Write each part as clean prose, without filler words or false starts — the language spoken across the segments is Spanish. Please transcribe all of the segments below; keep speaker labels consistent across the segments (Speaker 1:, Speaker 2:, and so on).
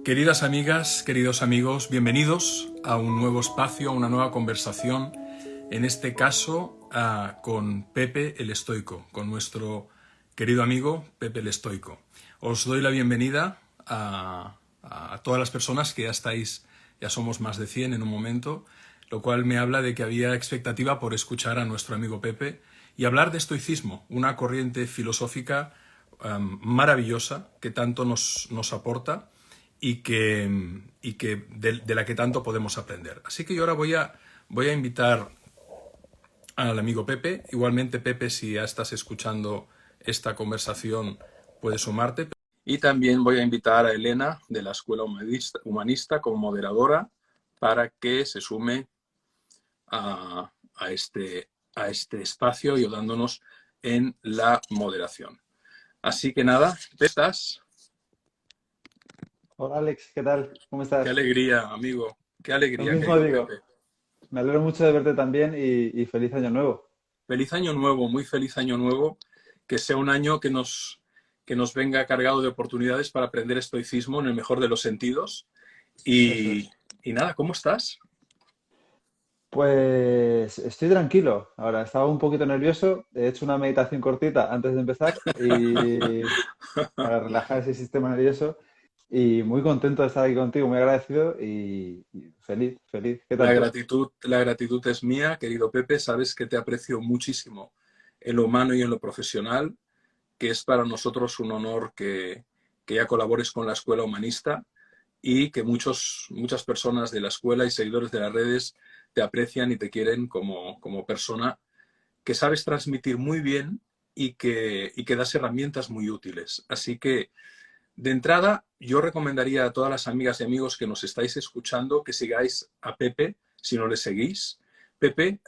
Speaker 1: Queridas amigas, queridos amigos, bienvenidos a un nuevo espacio, a una nueva conversación, en este caso con Pepe el Estoico, con nuestro querido amigo Pepe el Estoico. Os doy la bienvenida a todas las personas que ya estáis, ya somos más de 100 en un momento, lo cual me habla de que había expectativa por escuchar a nuestro amigo Pepe y hablar de estoicismo, una corriente filosófica maravillosa que tanto nos aporta y que de la que tanto podemos aprender. Así que yo ahora voy a invitar al amigo Pepe. Igualmente, Pepe, si ya estás escuchando esta conversación, puedes sumarte. Y también voy a invitar a Elena de la Escuela Humanista como moderadora para que se sume a este espacio, ayudándonos en la moderación. Así que nada, ¿estás?
Speaker 2: Hola Alex, ¿qué tal? ¿Cómo
Speaker 1: Qué
Speaker 2: estás?
Speaker 1: alegría, amigo. Qué
Speaker 2: Lo
Speaker 1: alegría,
Speaker 2: mismo
Speaker 1: querido
Speaker 2: digo.
Speaker 1: Pepe.
Speaker 2: Me alegro mucho de verte también y feliz año nuevo.
Speaker 1: Feliz año nuevo, muy feliz año nuevo. Que sea un año que nos venga cargado de oportunidades para aprender estoicismo en el mejor de los sentidos.
Speaker 2: Eso
Speaker 1: Y,
Speaker 2: es.
Speaker 1: y nada, ¿cómo estás?
Speaker 2: Pues estoy tranquilo. Ahora estaba un poquito nervioso. He hecho una meditación cortita antes de empezar y para relajar ese sistema nervioso. Y muy contento de estar aquí contigo, muy agradecido y feliz, feliz. ¿Qué tal tú?
Speaker 1: La gratitud es mía, querido Pepe. Sabes que te aprecio muchísimo en lo humano y en lo profesional, que es para nosotros un honor que ya colabores con la Escuela Humanista y que muchas personas de la escuela y seguidores de las redes te aprecian y te quieren como persona que sabes transmitir muy bien y que das herramientas muy útiles. Así que, de entrada, yo recomendaría a todas las amigas y amigos que nos estáis escuchando que sigáis a Pepe, si no le seguís. Pepe,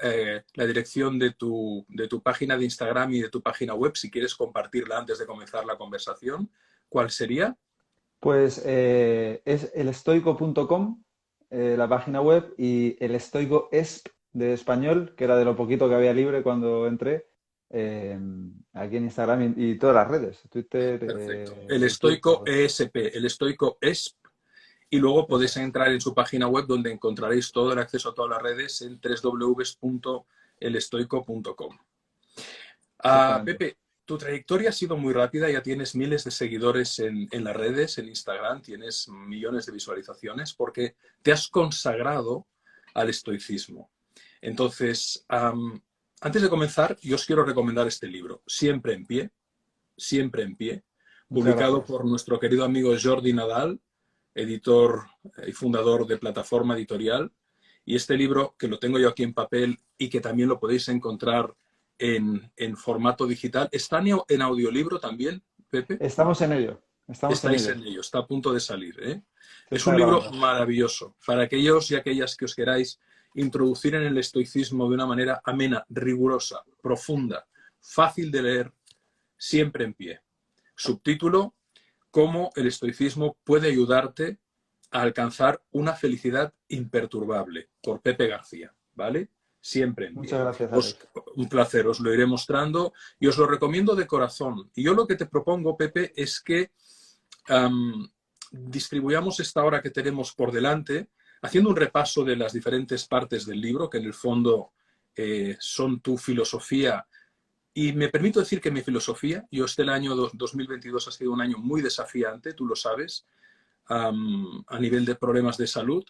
Speaker 1: la dirección de tu página de Instagram y de tu página web, si quieres compartirla antes de comenzar la conversación, ¿cuál sería?
Speaker 2: Pues es elestoico.com, la página web, y el estoico es de español, que era de lo poquito que había libre cuando entré, eh, aquí en Instagram y todas las redes, Twitter,
Speaker 1: Perfecto. El
Speaker 2: YouTube,
Speaker 1: estoico
Speaker 2: todo.
Speaker 1: ESP, el estoico ESP, y luego
Speaker 2: Eso
Speaker 1: podéis
Speaker 2: es.
Speaker 1: entrar en su página web donde encontraréis todo el acceso a todas las redes en www.elestoico.com.
Speaker 2: Exactamente.
Speaker 1: Pepe, tu trayectoria ha sido muy rápida, ya tienes miles de seguidores en las redes, en Instagram, tienes millones de visualizaciones porque te has consagrado al estoicismo. Entonces, antes de comenzar, yo os quiero recomendar este libro, Siempre en pie,
Speaker 2: Muchas
Speaker 1: publicado
Speaker 2: gracias.
Speaker 1: por nuestro querido amigo Jordi Nadal, editor y fundador de Plataforma Editorial. Y este libro, que lo tengo yo aquí en papel y que también lo podéis encontrar en formato digital, ¿está en audiolibro también, Pepe?
Speaker 2: Estamos en ello, estamos en
Speaker 1: Estáis
Speaker 2: ello.
Speaker 1: en ello, está a punto de salir, ¿eh?
Speaker 2: Se
Speaker 1: Es
Speaker 2: está
Speaker 1: un libro
Speaker 2: grabando.
Speaker 1: maravilloso para aquellos y aquellas que os queráis introducir en el estoicismo de una manera amena, rigurosa, profunda, fácil de leer, siempre en pie. Subtítulo: cómo el estoicismo puede ayudarte a alcanzar una felicidad imperturbable, por Pepe García, ¿vale? Siempre en
Speaker 2: Muchas
Speaker 1: pie.
Speaker 2: gracias, Alex.
Speaker 1: Un placer, os lo iré mostrando y os lo recomiendo de corazón. Y yo lo que te propongo, Pepe, es que distribuyamos esta hora que tenemos por delante, haciendo un repaso de las diferentes partes del libro, que en el fondo son tu filosofía. Y me permito decir que mi filosofía, yo el año 2022 ha sido un año muy desafiante, tú lo sabes, a nivel de problemas de salud.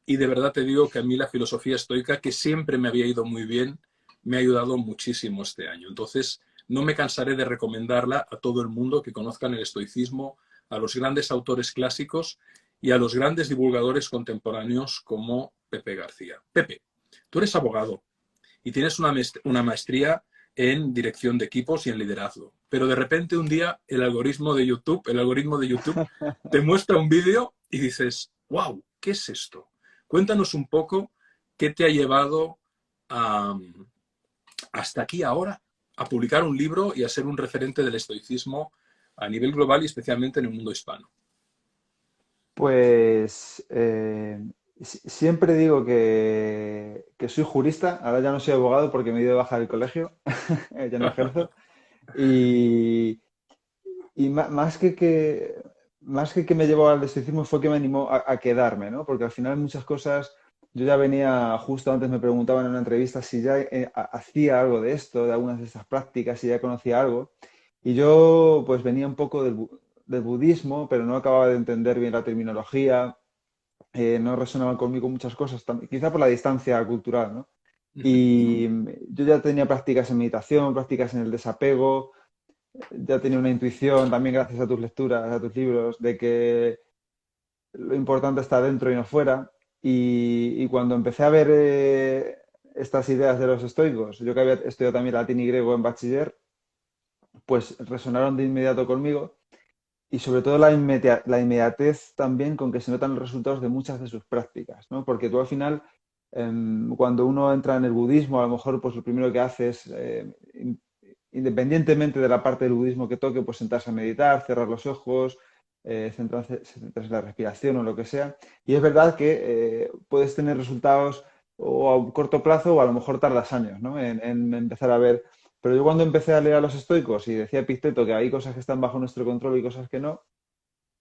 Speaker 1: Y de verdad te digo que a mí la filosofía estoica, que siempre me había ido muy bien, me ha ayudado muchísimo este año. Entonces, no me cansaré de recomendarla a todo el mundo que conozcan el estoicismo, a los grandes autores clásicos y a los grandes divulgadores contemporáneos como Pepe García. Pepe, tú eres abogado y tienes una maestría en dirección de equipos y en liderazgo. Pero de repente un día el algoritmo de YouTube te muestra un vídeo y dices, wow, ¿qué es esto? Cuéntanos un poco qué te ha llevado a, hasta aquí ahora a publicar un libro y a ser un referente del estoicismo a nivel global y especialmente en el mundo hispano.
Speaker 2: Pues siempre digo que soy jurista, ahora ya no soy abogado porque me he ido de baja del colegio, ya no ejerzo. Y, más que más que me llevó al estoicismo fue que me animó a quedarme, ¿no? Porque al final muchas cosas, yo ya venía, justo antes me preguntaban en una entrevista si ya hacía algo de esto, de algunas de estas prácticas, si ya conocía algo. Y yo pues venía un poco del budismo, pero no acababa de entender bien la terminología, no resonaban conmigo muchas cosas, quizá por la distancia cultural, ¿no? Y yo ya tenía prácticas en meditación, prácticas en el desapego, ya tenía una intuición también gracias a tus lecturas, a tus libros, de que lo importante está dentro y no fuera. Y cuando empecé a ver estas ideas de los estoicos, yo que había estudiado también latín y griego en bachiller, pues resonaron de inmediato conmigo y sobre todo la inmediatez también con que se notan los resultados de muchas de sus prácticas, ¿no? Porque tú al final, cuando uno entra en el budismo, a lo mejor pues lo primero que hace es, independientemente de la parte del budismo que toque, pues sentarse a meditar, cerrar los ojos, centrarse en la respiración o lo que sea. Y es verdad que puedes tener resultados o a corto plazo o a lo mejor tardas años, ¿no? En empezar a ver. Pero yo cuando empecé a leer a los estoicos y decía Epicteto que hay cosas que están bajo nuestro control y cosas que no,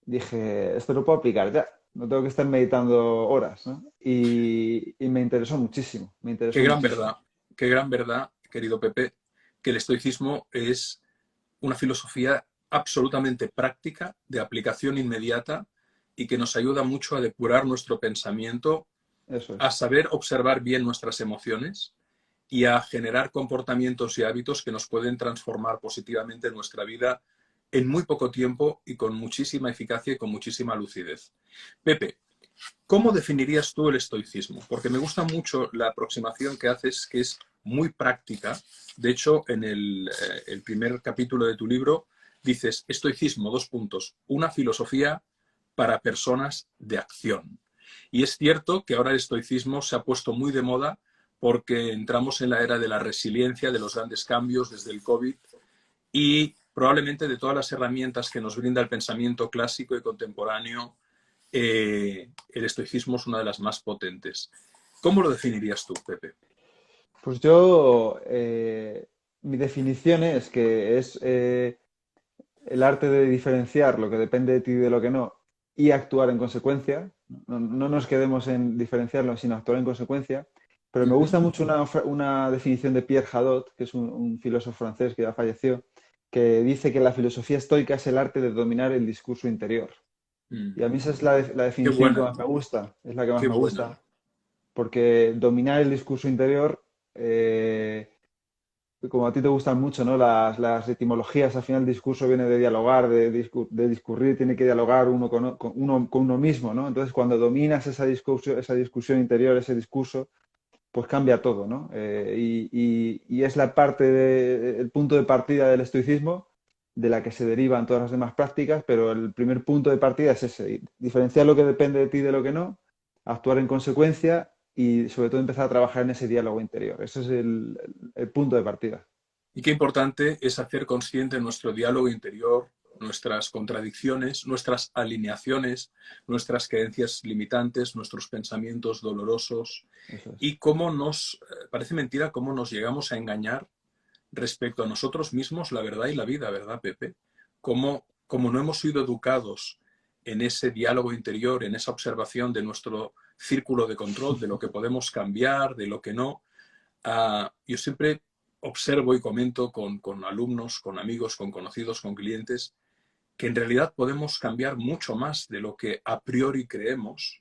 Speaker 2: dije, esto lo puedo aplicar ya, no tengo que estar meditando horas, ¿no? Y me interesó muchísimo, me interesó muchísimo.
Speaker 1: Qué gran verdad, querido Pepe, que el estoicismo es una filosofía absolutamente práctica, de aplicación inmediata y que nos ayuda mucho a depurar nuestro pensamiento,
Speaker 2: Eso
Speaker 1: a
Speaker 2: es,
Speaker 1: saber observar bien nuestras emociones y a generar comportamientos y hábitos que nos pueden transformar positivamente nuestra vida en muy poco tiempo y con muchísima eficacia y con muchísima lucidez. Pepe, ¿cómo definirías tú el estoicismo? Porque me gusta mucho la aproximación que haces, que es muy práctica. De hecho, en el primer capítulo de tu libro dices, estoicismo, dos puntos, una filosofía para personas de acción. Y es cierto que ahora el estoicismo se ha puesto muy de moda porque entramos en la era de la resiliencia, de los grandes cambios desde el COVID y probablemente de todas las herramientas que nos brinda el pensamiento clásico y contemporáneo, el estoicismo es una de las más potentes. ¿Cómo lo definirías tú, Pepe?
Speaker 2: pues yo, mi definición es que es el arte de diferenciar lo que depende de ti de lo que no y actuar en consecuencia. No, no nos quedemos en diferenciarlo, sino actuar en consecuencia. Pero
Speaker 1: Uh
Speaker 2: me
Speaker 1: -huh.
Speaker 2: gusta mucho una definición de Pierre Hadot, que es un filósofo francés que ya falleció, que dice que la filosofía estoica es el arte de dominar el discurso interior. Y a mí esa es la
Speaker 1: Qué
Speaker 2: definición que
Speaker 1: buena,
Speaker 2: más me gusta, es la que más
Speaker 1: qué
Speaker 2: me
Speaker 1: buena.
Speaker 2: gusta, porque dominar el discurso interior eh, como a ti te gustan mucho, ¿no? Las etimologías, al final el discurso viene de dialogar, de discurrir, tiene que dialogar con uno mismo, ¿no? Entonces, cuando dominas esa discusión interior, ese discurso, pues cambia todo, ¿no? Y es la el punto de partida del estoicismo, de la que se derivan todas las demás prácticas, pero el primer punto de partida es ese, diferenciar lo que depende de ti de lo que no, actuar en consecuencia y sobre todo empezar a trabajar en ese diálogo interior. Ese es el punto de partida.
Speaker 1: Y qué importante es hacer consciente nuestro diálogo interior, nuestras contradicciones, nuestras alineaciones, nuestras creencias limitantes, nuestros pensamientos dolorosos
Speaker 2: Eso es.
Speaker 1: y cómo parece mentira, cómo nos llegamos a engañar respecto a nosotros mismos, la verdad y la vida, ¿verdad, Pepe? Como no hemos sido educados en ese diálogo interior, en esa observación de nuestro círculo de control, de lo que podemos cambiar, de lo que no. Yo siempre observo y comento con alumnos, con amigos, con conocidos, con clientes, que en realidad podemos cambiar mucho más de lo que a priori creemos,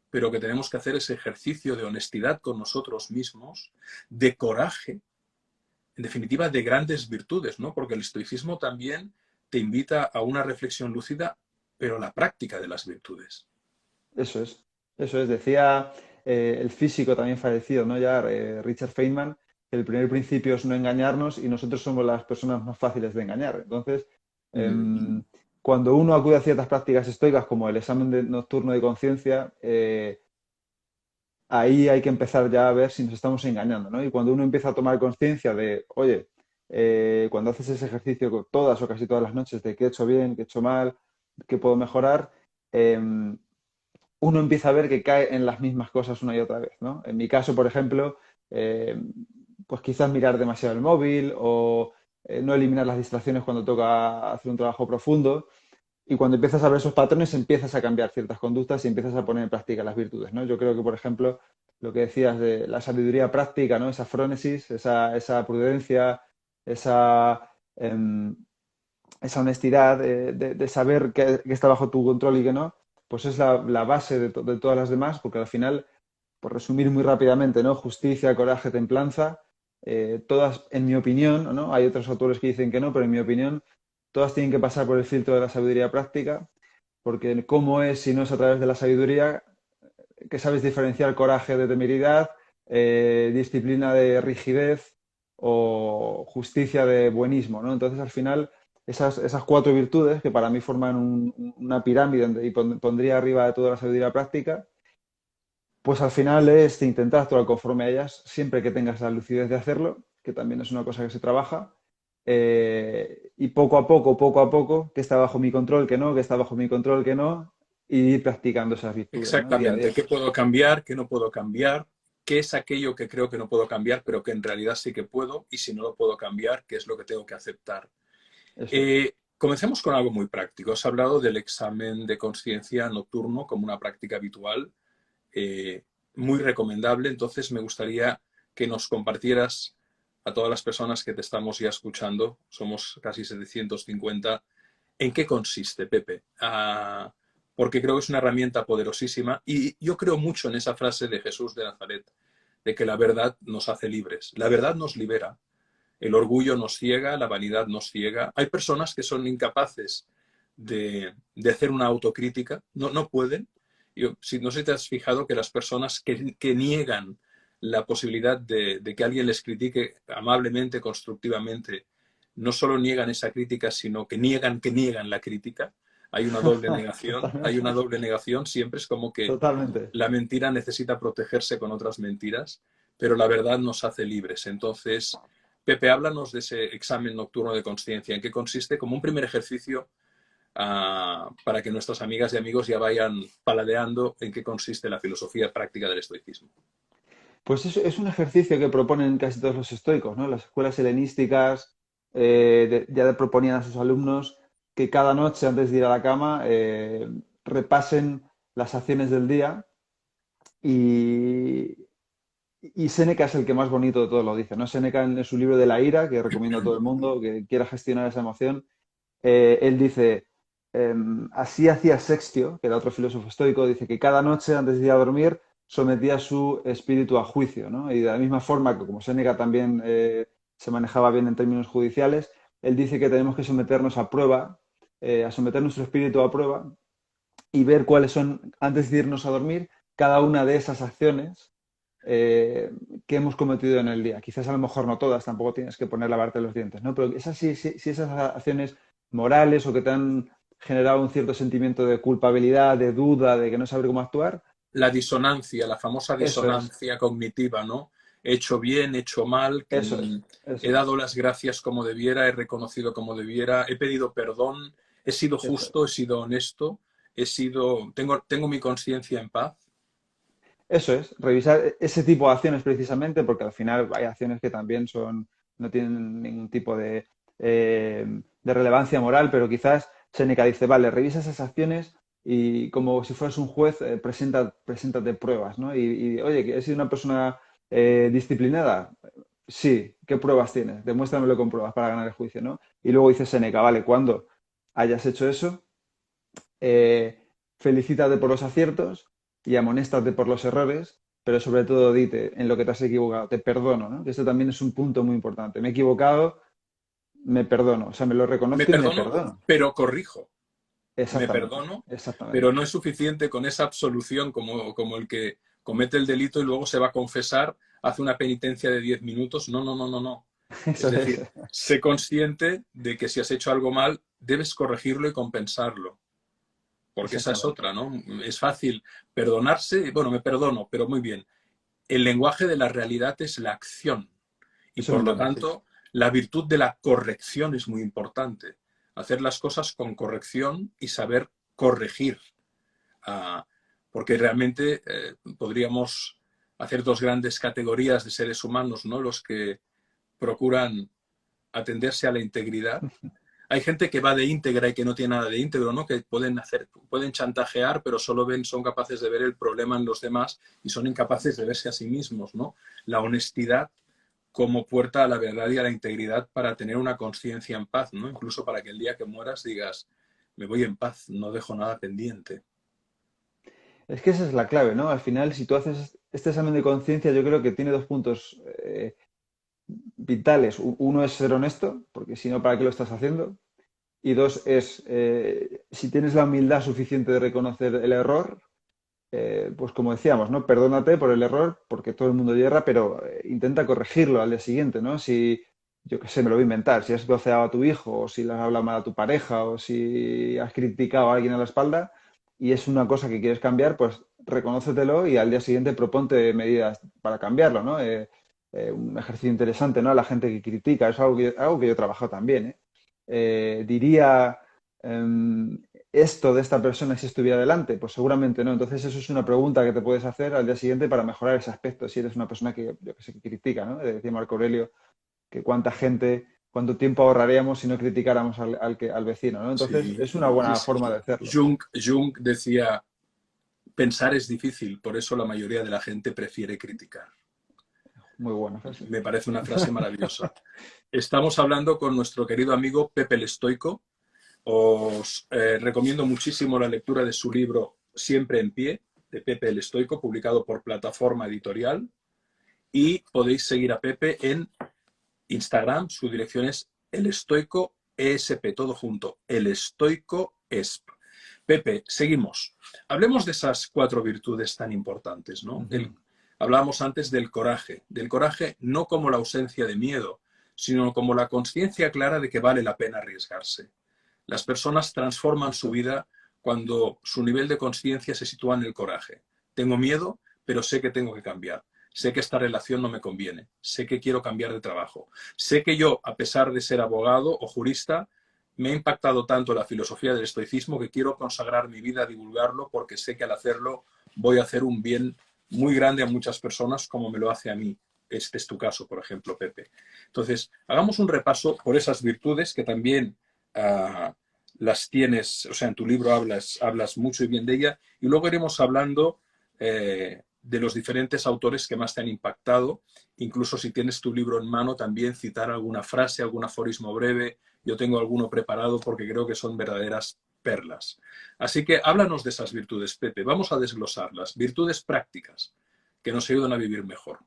Speaker 1: pero que tenemos que hacer ese ejercicio de honestidad con nosotros mismos, de coraje, en definitiva, de grandes virtudes, ¿no? Porque el estoicismo también te invita a una reflexión lúcida, pero a la práctica de las virtudes.
Speaker 2: Eso es. Eso es. Decía el físico también fallecido, ¿no? Ya, Richard Feynman, que el primer principio es no engañarnos y nosotros somos las personas más fáciles de engañar. Entonces,
Speaker 1: Mm.
Speaker 2: cuando uno acude a ciertas prácticas estoicas como el nocturno de conciencia, ahí hay que empezar ya a ver si nos estamos engañando, ¿no? Y cuando uno empieza a tomar conciencia de, oye, cuando haces ese ejercicio todas o casi todas las noches de qué he hecho bien, qué he hecho mal, qué puedo mejorar, uno empieza a ver que cae en las mismas cosas una y otra vez, ¿no? En mi caso, por ejemplo, pues quizás mirar demasiado el móvil o no eliminar las distracciones cuando toca hacer un trabajo profundo. y cuando empiezas a ver esos patrones, empiezas a cambiar ciertas conductas y empiezas a poner en práctica las virtudes, ¿no? Yo creo que, por ejemplo, lo que decías de la sabiduría práctica, ¿no? Esa frónesis, esa prudencia, esa, em, esa honestidad de saber que está bajo tu control y que no, pues es la base de todas las demás, porque al final, por resumir muy rápidamente, ¿no? Justicia, coraje, templanza, todas, en mi opinión, ¿no? Hay otros autores que dicen que no, pero en mi opinión, todas tienen que pasar por el filtro de la sabiduría práctica, porque cómo es si no es a través de la sabiduría que sabes diferenciar coraje de temeridad, disciplina de rigidez o justicia de buenismo, ¿no? Entonces, al final, esas cuatro virtudes que para mí forman una pirámide y pondría arriba de toda la sabiduría práctica, pues al final es intentar actuar conforme a ellas, siempre que tengas la lucidez de hacerlo, que también es una cosa que se trabaja, y poco a poco, que está bajo mi control, que no, que está bajo mi control, que no, y ir practicando esas virtudes, ¿no? Día a
Speaker 1: Exactamente.
Speaker 2: día.
Speaker 1: ¿Qué puedo cambiar? ¿Qué no puedo cambiar? ¿Qué es aquello que creo que no puedo cambiar, pero que en realidad sí que puedo? Y si no lo puedo cambiar, ¿qué es lo que tengo que aceptar?
Speaker 2: Eso es.
Speaker 1: Comencemos con algo muy práctico. Has hablado del examen de conciencia nocturno como una práctica habitual, eh, muy recomendable. Entonces, me gustaría que nos compartieras a todas las personas que te estamos ya escuchando, somos casi 750, ¿en qué consiste, Pepe? Porque creo que es una herramienta poderosísima y yo creo mucho en esa frase de Jesús de Nazaret, de que la verdad nos hace libres. La verdad nos libera. El orgullo nos ciega, la vanidad nos ciega. Hay personas que son incapaces de hacer una autocrítica, no pueden. Si no sé si te has fijado que las personas que niegan la posibilidad de que alguien les critique amablemente, constructivamente, no solo niegan esa crítica, sino que niegan la crítica. Hay una
Speaker 2: Totalmente.
Speaker 1: doble negación, siempre es como que
Speaker 2: Totalmente.
Speaker 1: la mentira necesita protegerse con otras mentiras, pero la verdad nos hace libres. Entonces, Pepe, háblanos de ese examen nocturno de conciencia, en qué consiste como un primer ejercicio para que nuestras amigas y amigos ya vayan paladeando en qué consiste la filosofía práctica del estoicismo.
Speaker 2: Pues es un ejercicio que proponen casi todos los estoicos, ¿no? Las escuelas helenísticas ya proponían a sus alumnos que cada noche antes de ir a la cama repasen las acciones del día y, y Séneca es el que más bonito de todo lo dice, ¿no? Séneca en su libro de la ira, que recomiendo a todo el mundo que quiera gestionar esa emoción, él dice, así hacía Sextio, que era otro filósofo estoico, dice que cada noche antes de ir a dormir sometía su espíritu a juicio, ¿no? Y de la misma forma que como Séneca también se manejaba bien en términos judiciales, él dice que tenemos que someternos a prueba, a someter nuestro espíritu a prueba y ver cuáles son, antes de irnos a dormir, cada una de esas acciones eh, que hemos cometido en el día. Quizás a lo mejor no todas, tampoco tienes que poner lavarte los dientes, ¿no? Pero esas, si esas acciones morales o que te han generado un cierto sentimiento de culpabilidad, de duda, de que no saber cómo actuar,
Speaker 1: La disonancia, la famosa
Speaker 2: eso es,
Speaker 1: disonancia cognitiva, ¿no? He hecho bien, he hecho mal,
Speaker 2: eso es,
Speaker 1: he
Speaker 2: eso
Speaker 1: dado
Speaker 2: es,
Speaker 1: las gracias como debiera, he reconocido como debiera, he pedido perdón, he sido
Speaker 2: eso
Speaker 1: justo, he
Speaker 2: es.
Speaker 1: sido honesto, tengo mi conciencia en paz.
Speaker 2: Eso es, revisar ese tipo de acciones precisamente, porque al final hay acciones que también no tienen ningún tipo de relevancia moral, pero quizás Seneca dice, vale, revisa esas acciones y como si fueras un juez, preséntate pruebas, ¿no? Oye, que he sido una persona disciplinada. Sí, ¿qué pruebas tienes? Demuéstramelo con pruebas para ganar el juicio, ¿no? Y luego dice Seneca, vale, cuando hayas hecho eso, felicítate por los aciertos y amonéstate por los errores, pero sobre todo dite en lo que te has equivocado, te perdono, ¿no? Que esto también es un punto muy importante. Me he equivocado, me perdono, o sea, me lo
Speaker 1: Me
Speaker 2: reconozco y me
Speaker 1: perdono,
Speaker 2: perdono.
Speaker 1: pero corrijo. Me
Speaker 2: Exactamente,
Speaker 1: perdono, pero
Speaker 2: exactamente.
Speaker 1: no es suficiente con esa absolución como el que comete el delito y luego se va a confesar, hace una penitencia de 10 minutos. No, no, no, no, no. Es
Speaker 2: Eso es,
Speaker 1: decir, sé consciente de que si has hecho algo mal, debes corregirlo y compensarlo. Porque esa es
Speaker 2: exactamente.
Speaker 1: otra, ¿no? Es fácil perdonarse, bueno, me perdono, pero muy bien. El lenguaje de la realidad es la acción y
Speaker 2: Eso me
Speaker 1: por lo
Speaker 2: encanta, sí.
Speaker 1: tanto la virtud de la corrección es muy importante. Hacer las cosas con corrección y saber corregir. Uh, porque realmente podríamos hacer dos grandes categorías de seres humanos, ¿no? Los que procuran atenderse a la integridad Hay gente que va de íntegra y que no tiene nada de íntegro, ¿no? Que pueden chantajear, pero solo son capaces de ver el problema en los demás y son incapaces de verse a sí mismos, ¿no? La honestidad como puerta a la verdad y a la integridad para tener una conciencia en paz, ¿no? Incluso para que el día que mueras digas, me voy en paz, no dejo nada pendiente.
Speaker 2: Es que esa es la clave, ¿no? Al final, si tú haces este examen de conciencia, yo creo que tiene dos puntos vitales. Uno es ser honesto, porque si no, ¿para qué lo estás haciendo? Y dos es, si tienes la humildad suficiente de reconocer el error, pues como decíamos, ¿no? Perdónate por el error, porque todo el mundo yerra, pero intenta corregirlo al día siguiente, ¿no? Si, yo qué sé, me lo voy a inventar, si has groseado a tu hijo, o si le has hablado mal a tu pareja, o si has criticado a alguien a la espalda, y es una cosa que quieres cambiar, pues reconócetelo y al día siguiente proponte medidas para cambiarlo, ¿no? Un ejercicio interesante, ¿no? A la gente que critica, es algo que yo he trabajado también, ¿eh? Diría esto de esta persona si estuviera delante, pues seguramente no. Entonces eso es una pregunta que te puedes hacer al día siguiente para mejorar ese aspecto, si eres una persona que, yo que sé, que critica, ¿no? Decía Marco Aurelio que cuánta gente, cuánto tiempo ahorraríamos si no criticáramos al vecino, ¿no? Entonces
Speaker 1: Sí,
Speaker 2: es una buena forma de hacerlo.
Speaker 1: Jung decía, pensar es difícil, por eso la mayoría de la gente prefiere criticar.
Speaker 2: Muy buena frase.
Speaker 1: Me parece una frase maravillosa. Estamos hablando con nuestro querido amigo Pepe el Estoico. Os recomiendo muchísimo la lectura de su libro Siempre en pie, de Pepe el Estoico, publicado por Plataforma Editorial. Y podéis seguir a Pepe en Instagram. Su dirección es El Estoico ESP, todo junto. El Estoico ESP. Pepe, seguimos. Hablemos de esas 4 virtudes tan importantes, ¿no? Hablábamos antes del coraje no como la ausencia de miedo, sino como la conciencia clara de que vale la pena arriesgarse. Las personas transforman su vida cuando su nivel de conciencia se sitúa en el coraje. Tengo miedo, pero sé que tengo que cambiar. Sé que esta relación no me conviene. Sé que quiero cambiar de trabajo. Sé que yo, a pesar de ser abogado o jurista, me ha impactado tanto la filosofía del estoicismo que quiero consagrar mi vida a divulgarlo porque sé que al hacerlo voy a hacer un bien muy grande a muchas personas como me lo hace a mí. Este es tu caso, por ejemplo, Pepe. Entonces, hagamos un repaso por esas virtudes que también las tienes, o sea, en tu libro hablas mucho y bien de ella, y luego iremos hablando de los diferentes autores que más te han impactado, incluso si tienes tu libro en mano, también citar alguna frase, algún aforismo breve. Yo tengo alguno preparado porque creo que son verdaderas perlas. Así que háblanos de esas virtudes, Pepe. Vamos a desglosarlas. Virtudes prácticas que nos ayudan a vivir mejor.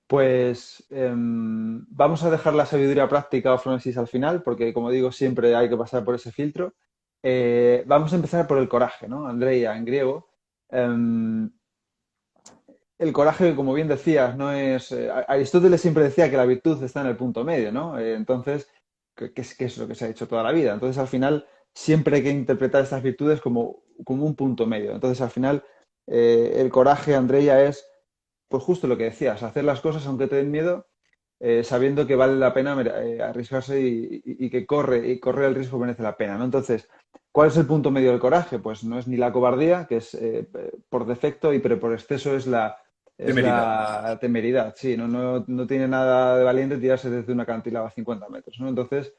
Speaker 2: Pues vamos a dejar la sabiduría práctica o Francis al final, porque como digo, siempre hay que pasar por ese filtro. Vamos a empezar por el coraje, ¿no? Andreia en griego. El coraje, como bien decías, no es... Aristóteles siempre decía que la virtud está en el punto medio, ¿no? Entonces, ¿qué es lo que se ha hecho toda la vida? Entonces, al final, siempre hay que interpretar estas virtudes como un punto medio. Entonces, al final, el coraje, Andreia, es, pues justo lo que decías, hacer las cosas aunque te den miedo, sabiendo que vale la pena arriesgarse y que correr el riesgo merece la pena, ¿no? Entonces, ¿cuál es el punto medio del coraje? Pues no es ni la cobardía, que es por defecto, pero por exceso es
Speaker 1: Temeridad.
Speaker 2: la temeridad, sí, no tiene nada de valiente tirarse desde una acantilado a 50 metros, ¿no? Entonces,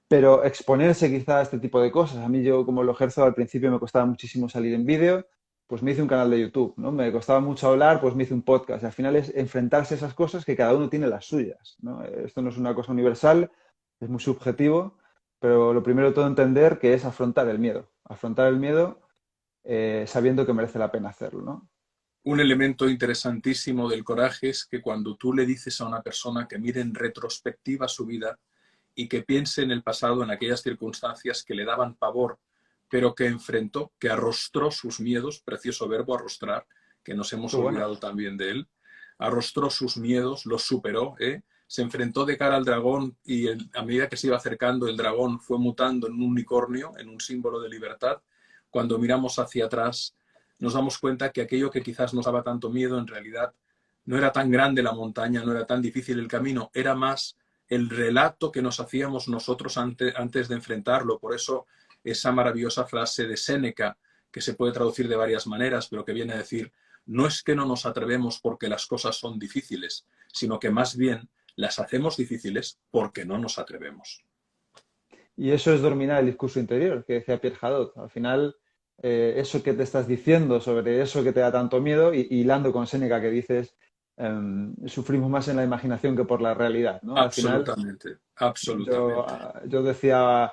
Speaker 2: pero exponerse quizá a este tipo de cosas, a mí yo como lo ejerzo al principio me costaba muchísimo salir en vídeo, pues me hice un canal de YouTube, ¿no? Me costaba mucho hablar, pues me hice un podcast. Y al final es enfrentarse a esas cosas que cada uno tiene las suyas, ¿no? Esto no es una cosa universal, es muy subjetivo, pero lo primero de todo entender que es afrontar el miedo sabiendo que merece la pena hacerlo, ¿no?
Speaker 1: Un elemento interesantísimo del coraje es que cuando tú le dices a una persona que mire en retrospectiva su vida y que piense en el pasado, en aquellas circunstancias que le daban pavor, pero que enfrentó, que arrostró sus miedos, precioso verbo arrostrar, que nos hemos
Speaker 2: Qué bueno.
Speaker 1: olvidado también de él, arrostró sus miedos, los superó, se enfrentó de cara al dragón y a medida que se iba acercando el dragón fue mutando en un unicornio, en un símbolo de libertad. Cuando miramos hacia atrás nos damos cuenta que aquello que quizás nos daba tanto miedo en realidad no era tan grande la montaña, no era tan difícil el camino, era más el relato que nos hacíamos nosotros antes de enfrentarlo. Por eso esa maravillosa frase de Séneca, que se puede traducir de varias maneras, pero que viene a decir, no es que no nos atrevemos porque las cosas son difíciles, sino que más bien las hacemos difíciles porque no nos atrevemos.
Speaker 2: Y eso es dominar el discurso interior, que decía Pierre Hadot. Al final, eso que te estás diciendo sobre eso que te da tanto miedo, y hilando con Séneca que dices, sufrimos más en la imaginación que por la realidad, ¿no? Al final,
Speaker 1: Absolutamente,
Speaker 2: yo,
Speaker 1: absolutamente.
Speaker 2: yo decía,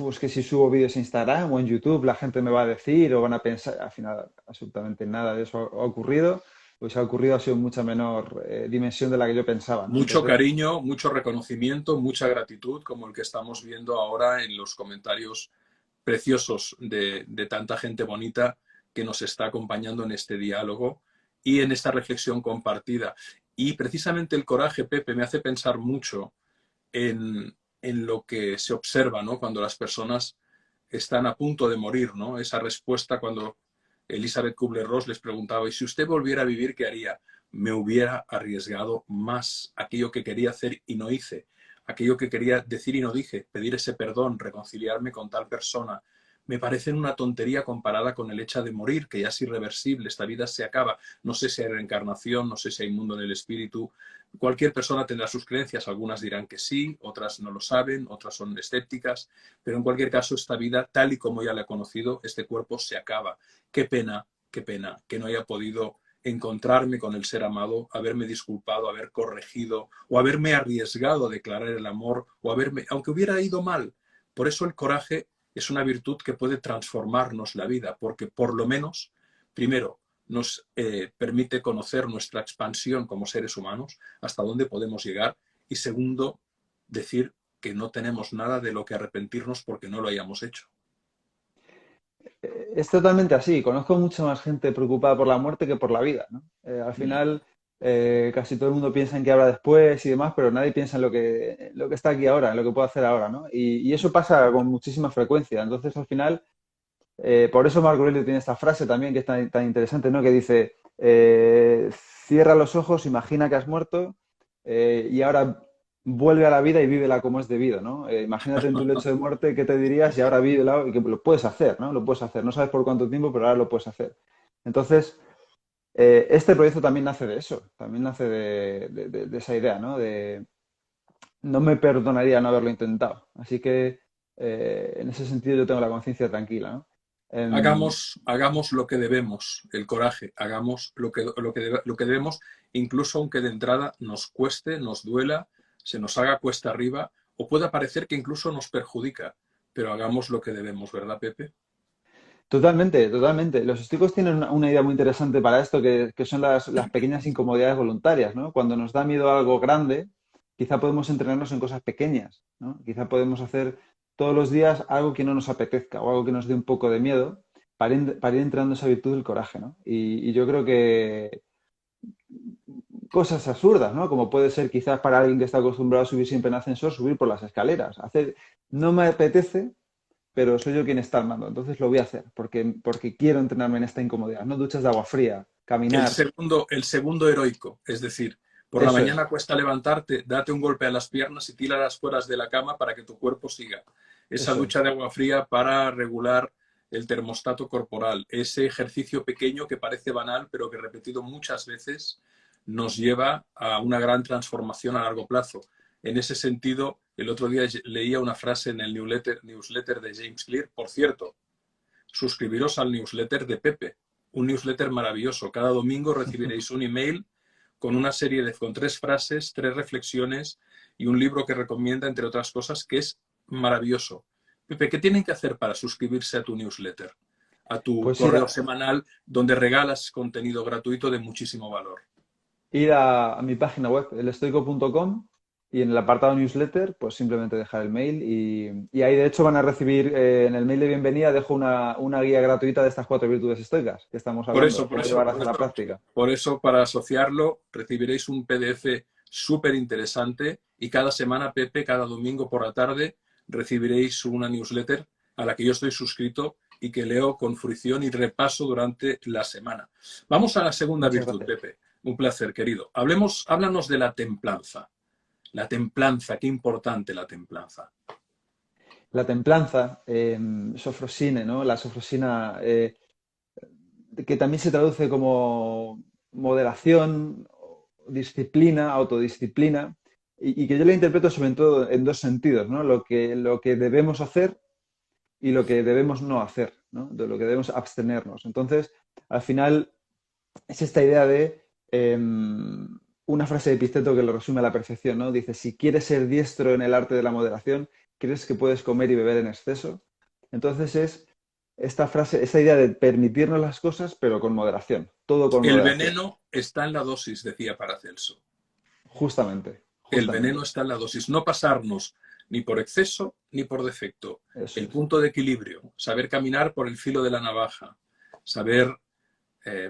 Speaker 2: es que si subo vídeos a Instagram o en YouTube, la gente me va a decir o van a pensar. Al final, absolutamente nada de eso ha ocurrido. Pues ha ocurrido, ha sido mucha menor dimensión de la que yo pensaba, ¿no?
Speaker 1: Mucho
Speaker 2: Entonces,
Speaker 1: cariño, mucho reconocimiento, mucha gratitud, como el que estamos viendo ahora en los comentarios preciosos de tanta gente bonita que nos está acompañando en este diálogo y en esta reflexión compartida. Y precisamente el coraje, Pepe, me hace pensar mucho en lo que se observa, ¿no? Cuando las personas están a punto de morir, ¿no? Esa respuesta cuando Elizabeth Kubler-Ross les preguntaba, ¿y si usted volviera a vivir, qué haría? Me hubiera arriesgado más aquello que quería hacer y no hice, aquello que quería decir y no dije, pedir ese perdón, reconciliarme con tal persona. Me parecen una tontería comparada con el hecho de morir, que ya es irreversible, esta vida se acaba. No sé si hay reencarnación, no sé si hay mundo en el espíritu. Cualquier persona tendrá sus creencias, algunas dirán que sí, otras no lo saben, otras son escépticas, pero en cualquier caso esta vida, tal y como ya la he conocido, este cuerpo se acaba. Qué pena que no haya podido encontrarme con el ser amado, haberme disculpado, haber corregido o haberme arriesgado a declarar el amor o haberme, aunque hubiera ido mal. Por eso el coraje es una virtud que puede transformarnos la vida, porque por lo menos, primero, nos permite conocer nuestra expansión como seres humanos, hasta dónde podemos llegar, y segundo, decir que no tenemos nada de lo que arrepentirnos porque no lo hayamos hecho.
Speaker 2: es totalmente así. Conozco mucha más gente preocupada por la muerte que por la vida, ¿no? Al final, casi todo el mundo piensa en qué habrá después y demás, pero nadie piensa en lo que está aquí ahora, en lo que puedo hacer ahora, ¿no? Y eso pasa con muchísima frecuencia. Entonces, al final, por eso Marco Aurelio tiene esta frase también que es tan interesante, ¿no? Que dice, cierra los ojos, imagina que has muerto y ahora vuelve a la vida y vívela como es debido, ¿no? Imagínate en tu lecho de muerte, ¿qué te dirías? Y ahora vívela y que lo puedes hacer, ¿no? Lo puedes hacer. No sabes por cuánto tiempo, pero ahora lo puedes hacer. Entonces, este proyecto también nace de eso, también nace de esa idea, ¿no? De no me perdonaría no haberlo intentado. Así que en ese sentido yo tengo la conciencia tranquila, ¿no? Em,
Speaker 1: Hagamos lo que debemos, el coraje, hagamos lo que debemos, incluso aunque de entrada nos cueste, nos duela, se nos haga cuesta arriba, o pueda parecer que incluso nos perjudica, pero hagamos lo que debemos, ¿verdad, Pepe?
Speaker 2: Totalmente, totalmente. Los estoicos tienen una idea muy interesante para esto, que son las pequeñas incomodidades voluntarias, ¿no? Cuando nos da miedo a algo grande, quizá podemos entrenarnos en cosas pequeñas, ¿no? Quizá podemos hacer todos los días algo que no nos apetezca o algo que nos dé un poco de miedo para ir entrenando esa virtud del coraje, ¿no? Y yo creo que cosas absurdas, ¿no? Como puede ser quizás para alguien que está acostumbrado a subir siempre en ascensor, subir por las escaleras. No me apetece, pero soy yo quien está al mando, entonces lo voy a hacer, porque quiero entrenarme en esta incomodidad, ¿no? Duchas de agua fría, caminar,
Speaker 1: El segundo heroico, es decir, por la
Speaker 2: eso es,
Speaker 1: mañana cuesta levantarte, date un golpe a las piernas y tíralas fuera de la cama para que tu cuerpo siga. Esa
Speaker 2: eso
Speaker 1: ducha
Speaker 2: es.
Speaker 1: de agua fría para regular el termostato corporal, ese ejercicio pequeño que parece banal, pero que repetido muchas veces nos lleva a una gran transformación a largo plazo. En ese sentido, el otro día leía una frase en el newsletter de James Clear. Por cierto, suscribiros al newsletter de Pepe, un newsletter maravilloso. Cada domingo recibiréis un email con una serie con 3 frases, 3 reflexiones y un libro que recomienda, entre otras cosas, que es maravilloso. Pepe, ¿qué tienen que hacer para suscribirse a tu newsletter? A tu
Speaker 2: Pues ir
Speaker 1: correo
Speaker 2: a,
Speaker 1: semanal donde regalas contenido gratuito de muchísimo valor.
Speaker 2: ir a mi página web, elestoico.com, y en el apartado newsletter, pues simplemente dejar el mail y ahí de hecho van a recibir, en el mail de bienvenida dejo una guía gratuita de estas 4 virtudes estoicas que estamos
Speaker 1: Por
Speaker 2: hablando,
Speaker 1: eso, por
Speaker 2: cómo
Speaker 1: eso,
Speaker 2: llevarlas
Speaker 1: por
Speaker 2: a la
Speaker 1: eso,
Speaker 2: práctica.
Speaker 1: por eso, para asociarlo, recibiréis un PDF súper interesante y cada semana, Pepe, cada domingo por la tarde, recibiréis una newsletter a la que yo estoy suscrito y que leo con fruición y repaso durante la semana. Vamos a la segunda
Speaker 2: Muchas
Speaker 1: virtud,
Speaker 2: gracias.
Speaker 1: Pepe. Un placer, querido. Háblanos de la templanza. La templanza, qué importante la templanza.
Speaker 2: La templanza, sofrosine, ¿no? La sofrosina, que también se traduce como moderación, disciplina, autodisciplina. y que yo la interpreto sobre todo en dos sentidos, ¿no? Lo que debemos hacer y lo que debemos no hacer, ¿no? De lo que debemos abstenernos. Entonces, al final, es esta idea de una frase de Epicteto que lo resume a la perfección, ¿no? Dice, si quieres ser diestro en el arte de la moderación, ¿crees que puedes comer y beber en exceso? Entonces es esta frase, esta idea de permitirnos las cosas, pero con moderación, todo con
Speaker 1: El
Speaker 2: moderación.
Speaker 1: veneno está en la dosis, decía Paracelso.
Speaker 2: Justamente,
Speaker 1: El veneno
Speaker 2: justamente.
Speaker 1: está en la dosis. No pasarnos ni por exceso ni por defecto.
Speaker 2: Eso
Speaker 1: El
Speaker 2: es,
Speaker 1: punto de equilibrio, saber caminar por el filo de la navaja, saber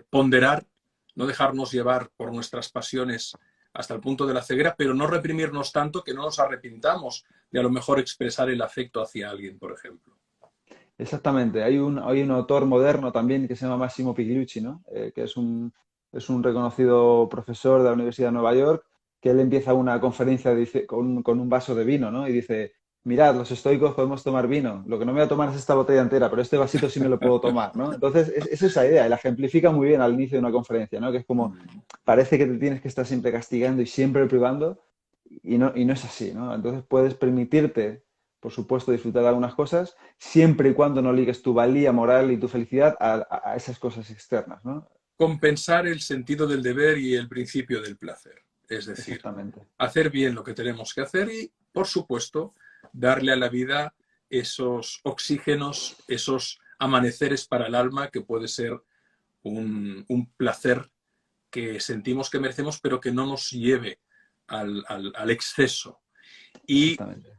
Speaker 1: ponderar, no dejarnos llevar por nuestras pasiones hasta el punto de la ceguera, pero no reprimirnos tanto que no nos arrepintamos de a lo mejor expresar el afecto hacia alguien, por ejemplo.
Speaker 2: exactamente. Hay un autor moderno también que se llama Massimo Pigliucci, ¿no? Que es un reconocido profesor de la Universidad de Nueva York, que él empieza una conferencia con un vaso de vino, ¿no? Y dice, mirad, los estoicos podemos tomar vino, lo que no me voy a tomar es esta botella entera, pero este vasito sí me lo puedo tomar, ¿no? Entonces, es esa idea, y la ejemplifica muy bien al inicio de una conferencia, ¿no? Que es como, parece que te tienes que estar siempre castigando y siempre privando, y no es así, ¿no? Entonces puedes permitirte, por supuesto, disfrutar de algunas cosas, siempre y cuando no ligues tu valía moral y tu felicidad a esas cosas externas, ¿no?
Speaker 1: Compensar el sentido del deber y el principio del placer. Es decir,
Speaker 2: Exactamente.
Speaker 1: hacer bien lo que tenemos que hacer y, por supuesto, darle a la vida esos oxígenos, esos amaneceres para el alma que puede ser un placer que sentimos que merecemos, pero que no nos lleve al exceso. Y
Speaker 2: Exactamente.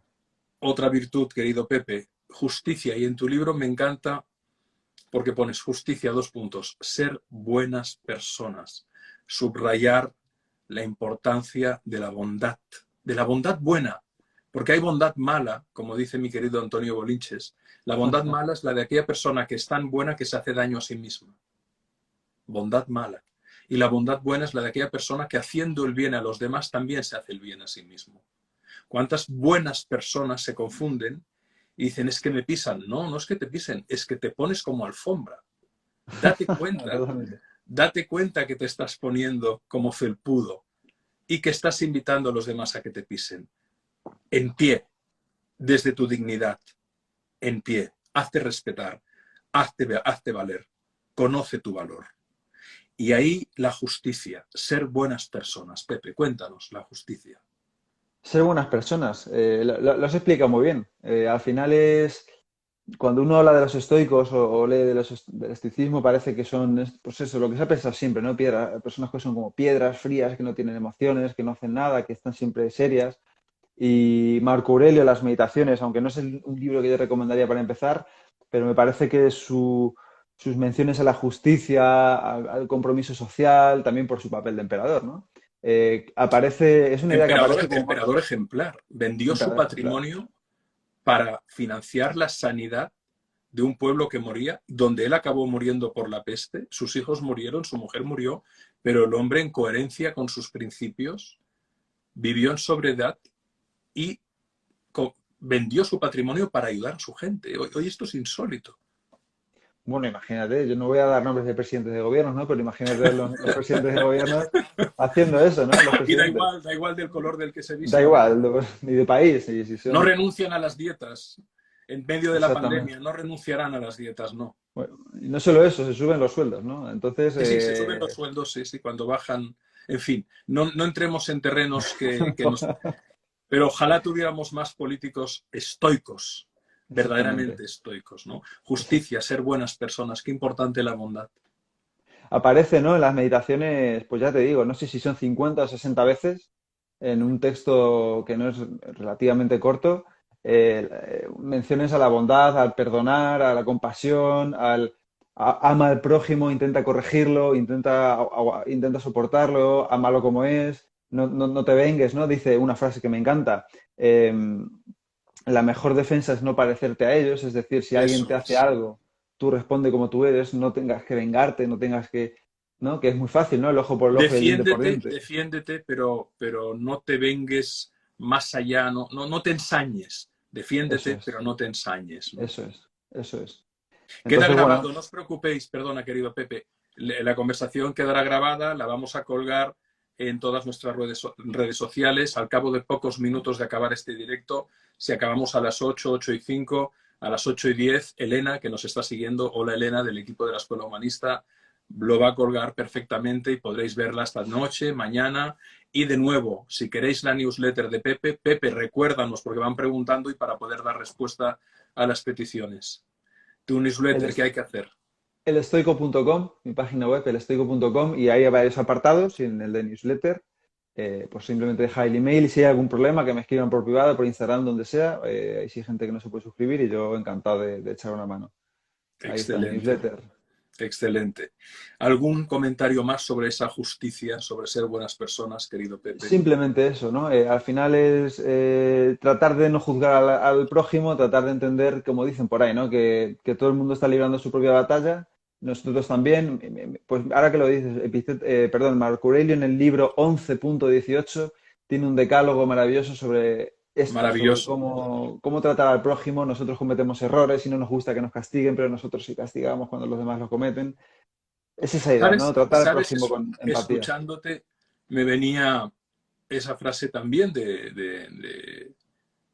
Speaker 1: otra virtud, querido Pepe, justicia. Y en tu libro me encanta porque pones justicia, dos puntos, ser buenas personas, subrayar la importancia de la bondad buena, porque hay bondad mala, como dice mi querido Antonio Bolinches. La bondad mala es la de aquella persona que es tan buena que se hace daño a sí misma. Bondad mala. Y la bondad buena es la de aquella persona que haciendo el bien a los demás también se hace el bien a sí mismo. ¿Cuántas buenas personas se confunden y dicen, es que me pisan? No, no es que te pisen, es que te pones como alfombra. Date
Speaker 2: Totalmente.
Speaker 1: date cuenta que te estás poniendo como felpudo y que estás invitando a los demás a que te pisen. En pie, desde tu dignidad, en pie, hazte respetar, hazte valer, conoce tu valor. Y ahí la justicia, ser buenas personas. Pepe, cuéntanos la justicia.
Speaker 2: Ser buenas personas. Lo has explicado muy bien. Al final es, cuando uno habla de los estoicos o lee del estoicismo, parece que son, pues eso, lo que se ha pensado siempre, ¿no? Personas que son como piedras frías, que no tienen emociones, que no hacen nada, que están siempre serias. Y Marco Aurelio, Las Meditaciones, aunque no es un libro que yo recomendaría para empezar, pero me parece que sus menciones a la justicia, al compromiso social, también por su papel de emperador, ¿no? Es una idea que aparece como más
Speaker 1: Emperador ejemplar. Vendió su
Speaker 2: emperador ejemplar.
Speaker 1: patrimonio para financiar la sanidad de un pueblo que moría, donde él acabó muriendo por la peste, sus hijos murieron, su mujer murió, pero el hombre en coherencia con sus principios vivió en sobriedad y vendió su patrimonio para ayudar a su gente. Hoy esto es insólito.
Speaker 2: Bueno, imagínate, yo no voy a dar nombres de presidentes de gobiernos, ¿no? Pero imagínate los presidentes de gobiernos haciendo eso, ¿no? Los
Speaker 1: Y
Speaker 2: presidentes.
Speaker 1: da igual del color del que se
Speaker 2: Da
Speaker 1: vistan.
Speaker 2: igual, ni de país, si
Speaker 1: No
Speaker 2: son.
Speaker 1: renuncian a las dietas. En medio de la
Speaker 2: Exactamente.
Speaker 1: pandemia, no renunciarán a las dietas, no.
Speaker 2: Bueno, y no solo eso, se suben los sueldos, ¿no? Entonces,
Speaker 1: Sí, sí, se suben los sueldos, sí, sí, cuando bajan. En fin, no entremos en terrenos que nos... Pero ojalá tuviéramos más políticos estoicos,
Speaker 2: exactamente,
Speaker 1: verdaderamente estoicos, ¿no?
Speaker 2: exact-
Speaker 1: Justicia, ser buenas personas, qué importante la bondad.
Speaker 2: aparece, ¿no? En las meditaciones, pues ya te digo, no sé si son 50 o 60 veces, en un texto que no es relativamente corto, menciones a la bondad, al perdonar, a la compasión, ama al prójimo, intenta corregirlo, intenta soportarlo, ámalo como es, no te vengues, ¿no? Dice una frase que me encanta. La mejor defensa es no parecerte a ellos, es decir, si alguien
Speaker 1: Eso
Speaker 2: te hace
Speaker 1: es.
Speaker 2: algo, tú responde como tú eres, no tengas que vengarte, no tengas que, ¿no? Que es muy fácil, ¿no? El ojo por el ojo y el diente por diente.
Speaker 1: Defiéndete, pero no te vengues más allá, no te ensañes.
Speaker 2: Eso
Speaker 1: Defiéndete, pero
Speaker 2: es,
Speaker 1: no te ensañes, ¿no?
Speaker 2: eso es, eso es.
Speaker 1: Queda
Speaker 2: Entonces, bueno,
Speaker 1: grabado, no os preocupéis, perdona, querido Pepe. La conversación quedará grabada, la vamos a colgar en todas nuestras redes sociales. Al cabo de pocos minutos de acabar este directo, si acabamos a las 8, 8:05, a las 8:10, Elena, que nos está siguiendo, hola Elena, del equipo de la Escuela Humanista, lo va a colgar perfectamente y podréis verla esta noche, mañana. Y de nuevo, si queréis la newsletter de Pepe, Pepe, recuérdanos, porque van preguntando y para poder dar respuesta a las peticiones. Tu newsletter, ¿qué hay que hacer?
Speaker 2: Elestoico.com, mi página web, elestoico.com, y ahí hay varios apartados, y en el de newsletter, pues simplemente deja el email y si hay algún problema que me escriban por privado, por Instagram, donde sea. Hay sí gente que no se puede suscribir y yo encantado de echar una mano. Ahí está el
Speaker 1: Excelente,
Speaker 2: newsletter.
Speaker 1: excelente. ¿Algún comentario más sobre esa justicia, sobre ser buenas personas, querido Pepe?
Speaker 2: Simplemente eso, ¿no? Al final es tratar de no juzgar al prójimo, tratar de entender, como dicen por ahí, ¿no? Que todo el mundo está librando su propia batalla, nosotros también. Pues ahora que lo dices, Marco Aurelio en el libro 11.18 tiene un decálogo maravilloso sobre esto, sobre
Speaker 1: Maravilloso.
Speaker 2: cómo tratar al prójimo. Nosotros cometemos errores y no nos gusta que nos castiguen, pero nosotros sí castigamos cuando los demás lo cometen. Es esa idea, ¿no? Tratar al
Speaker 1: ¿Sabes
Speaker 2: prójimo
Speaker 1: eso?
Speaker 2: con empatía.
Speaker 1: Escuchándote me venía esa frase también de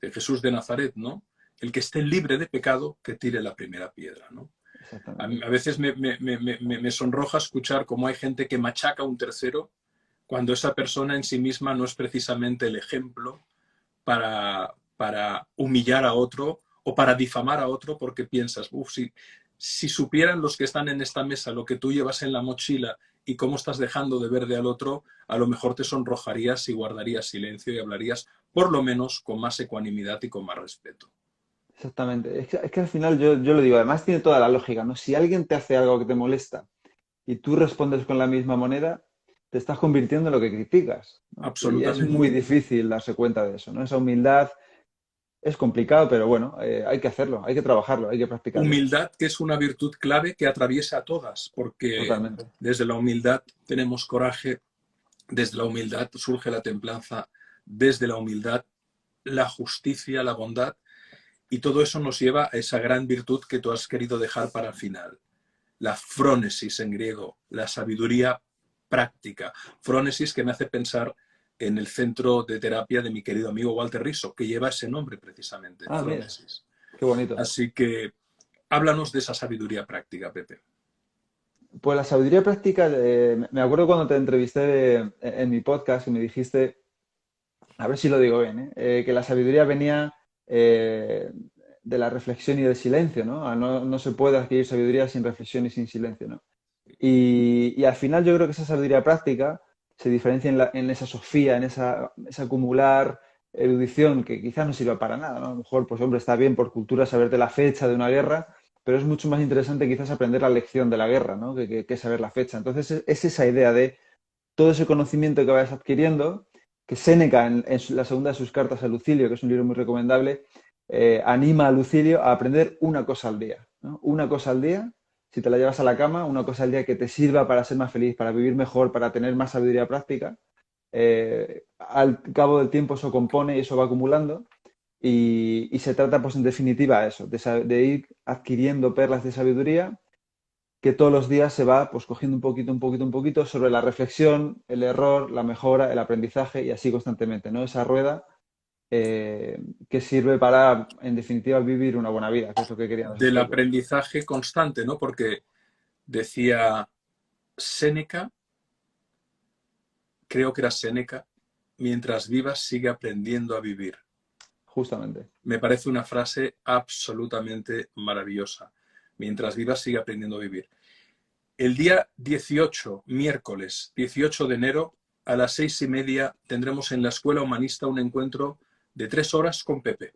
Speaker 1: Jesús de Nazaret, ¿no? El que esté libre de pecado, que tire la primera piedra, ¿no?
Speaker 2: Exactamente.
Speaker 1: A veces me sonroja escuchar cómo hay gente que machaca a un tercero cuando esa persona en sí misma no es precisamente el ejemplo para humillar a otro o para difamar a otro porque piensas, si supieran los que están en esta mesa lo que tú llevas en la mochila y cómo estás dejando de ver de al otro, a lo mejor te sonrojarías y guardarías silencio y hablarías por lo menos con más ecuanimidad y con más respeto.
Speaker 2: Exactamente. Es que al final yo lo digo, además tiene toda la lógica, ¿no? Si alguien te hace algo que te molesta y tú respondes con la misma moneda, te estás convirtiendo en lo que criticas, ¿no? Y es muy
Speaker 1: Absolutamente.
Speaker 2: difícil darse cuenta de eso, ¿no? Esa humildad es complicado, pero bueno, hay que hacerlo, hay que trabajarlo, hay que practicarlo.
Speaker 1: Humildad, que es una virtud clave que atraviesa a todas, porque
Speaker 2: Totalmente.
Speaker 1: desde la humildad tenemos coraje, desde la humildad surge la templanza, desde la humildad la justicia, la bondad, y todo eso nos lleva a esa gran virtud que tú has querido dejar para el final, la frónesis en griego, la sabiduría práctica. Frónesis que me hace pensar en el centro de terapia de mi querido amigo Walter Rizzo, que lleva ese nombre precisamente,
Speaker 2: Ah, mira,
Speaker 1: frónesis.
Speaker 2: qué bonito.
Speaker 1: Así que háblanos de esa sabiduría práctica, Pepe.
Speaker 2: Pues la sabiduría práctica, me acuerdo cuando te entrevisté en mi podcast y me dijiste, a ver si lo digo bien, que la sabiduría venía eh, de la reflexión y del silencio, ¿no? No se puede adquirir sabiduría sin reflexión y sin silencio, ¿no? Y al final yo creo que esa sabiduría práctica se diferencia en esa sofía, esa acumular erudición que quizás no sirva para nada, ¿no? A lo mejor, pues hombre, está bien por cultura saberte la fecha de una guerra, pero es mucho más interesante quizás aprender la lección de la guerra, ¿no? Que saber la fecha. Entonces es esa idea de todo ese conocimiento que vayas adquiriendo, que Séneca en la segunda de sus cartas a Lucilio, que es un libro muy recomendable, anima a Lucilio a aprender una cosa al día, ¿no? Una cosa al día, si te la llevas a la cama, una cosa al día que te sirva para ser más feliz, para vivir mejor, para tener más sabiduría práctica. Al cabo del tiempo eso compone y eso va acumulando y se trata, pues en definitiva, eso, de ir adquiriendo perlas de sabiduría que todos los días se va pues cogiendo un poquito, un poquito, un poquito sobre la reflexión, el error, la mejora, el aprendizaje y así constantemente, ¿no? Esa rueda que sirve para, en definitiva, vivir una buena vida, que es lo que querían los
Speaker 1: Del
Speaker 2: estoicos.
Speaker 1: aprendizaje constante, ¿no? Porque decía Séneca, creo que era Séneca, mientras vivas sigue aprendiendo a vivir.
Speaker 2: Justamente.
Speaker 1: Me parece una frase absolutamente maravillosa. Mientras vivas sigue aprendiendo a vivir. El día 18, miércoles 18 de enero, a las 6:30, tendremos en la Escuela Humanista un encuentro de 3 horas con Pepe.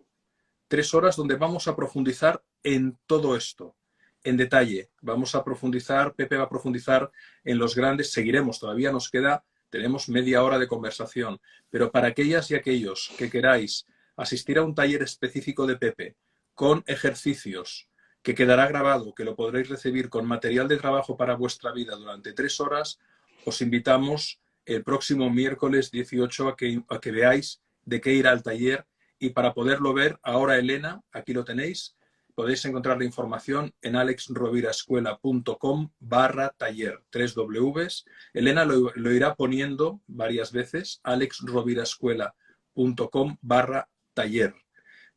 Speaker 1: 3 horas donde vamos a profundizar en todo esto, en detalle. Vamos a profundizar, Pepe va a profundizar en los grandes, seguiremos, todavía nos queda, tenemos media hora de conversación, pero para aquellas y aquellos que queráis asistir a un taller específico de Pepe con ejercicios, que quedará grabado, que lo podréis recibir con material de trabajo para vuestra vida durante 3 horas, os invitamos el próximo miércoles 18 a que veáis de qué irá el taller. Y para poderlo ver, ahora Elena, aquí lo tenéis, Podéis encontrar la información en alexrovirascuela.com/taller, 3 Ws. Elena lo irá poniendo varias veces, alexrovirascuela.com/taller.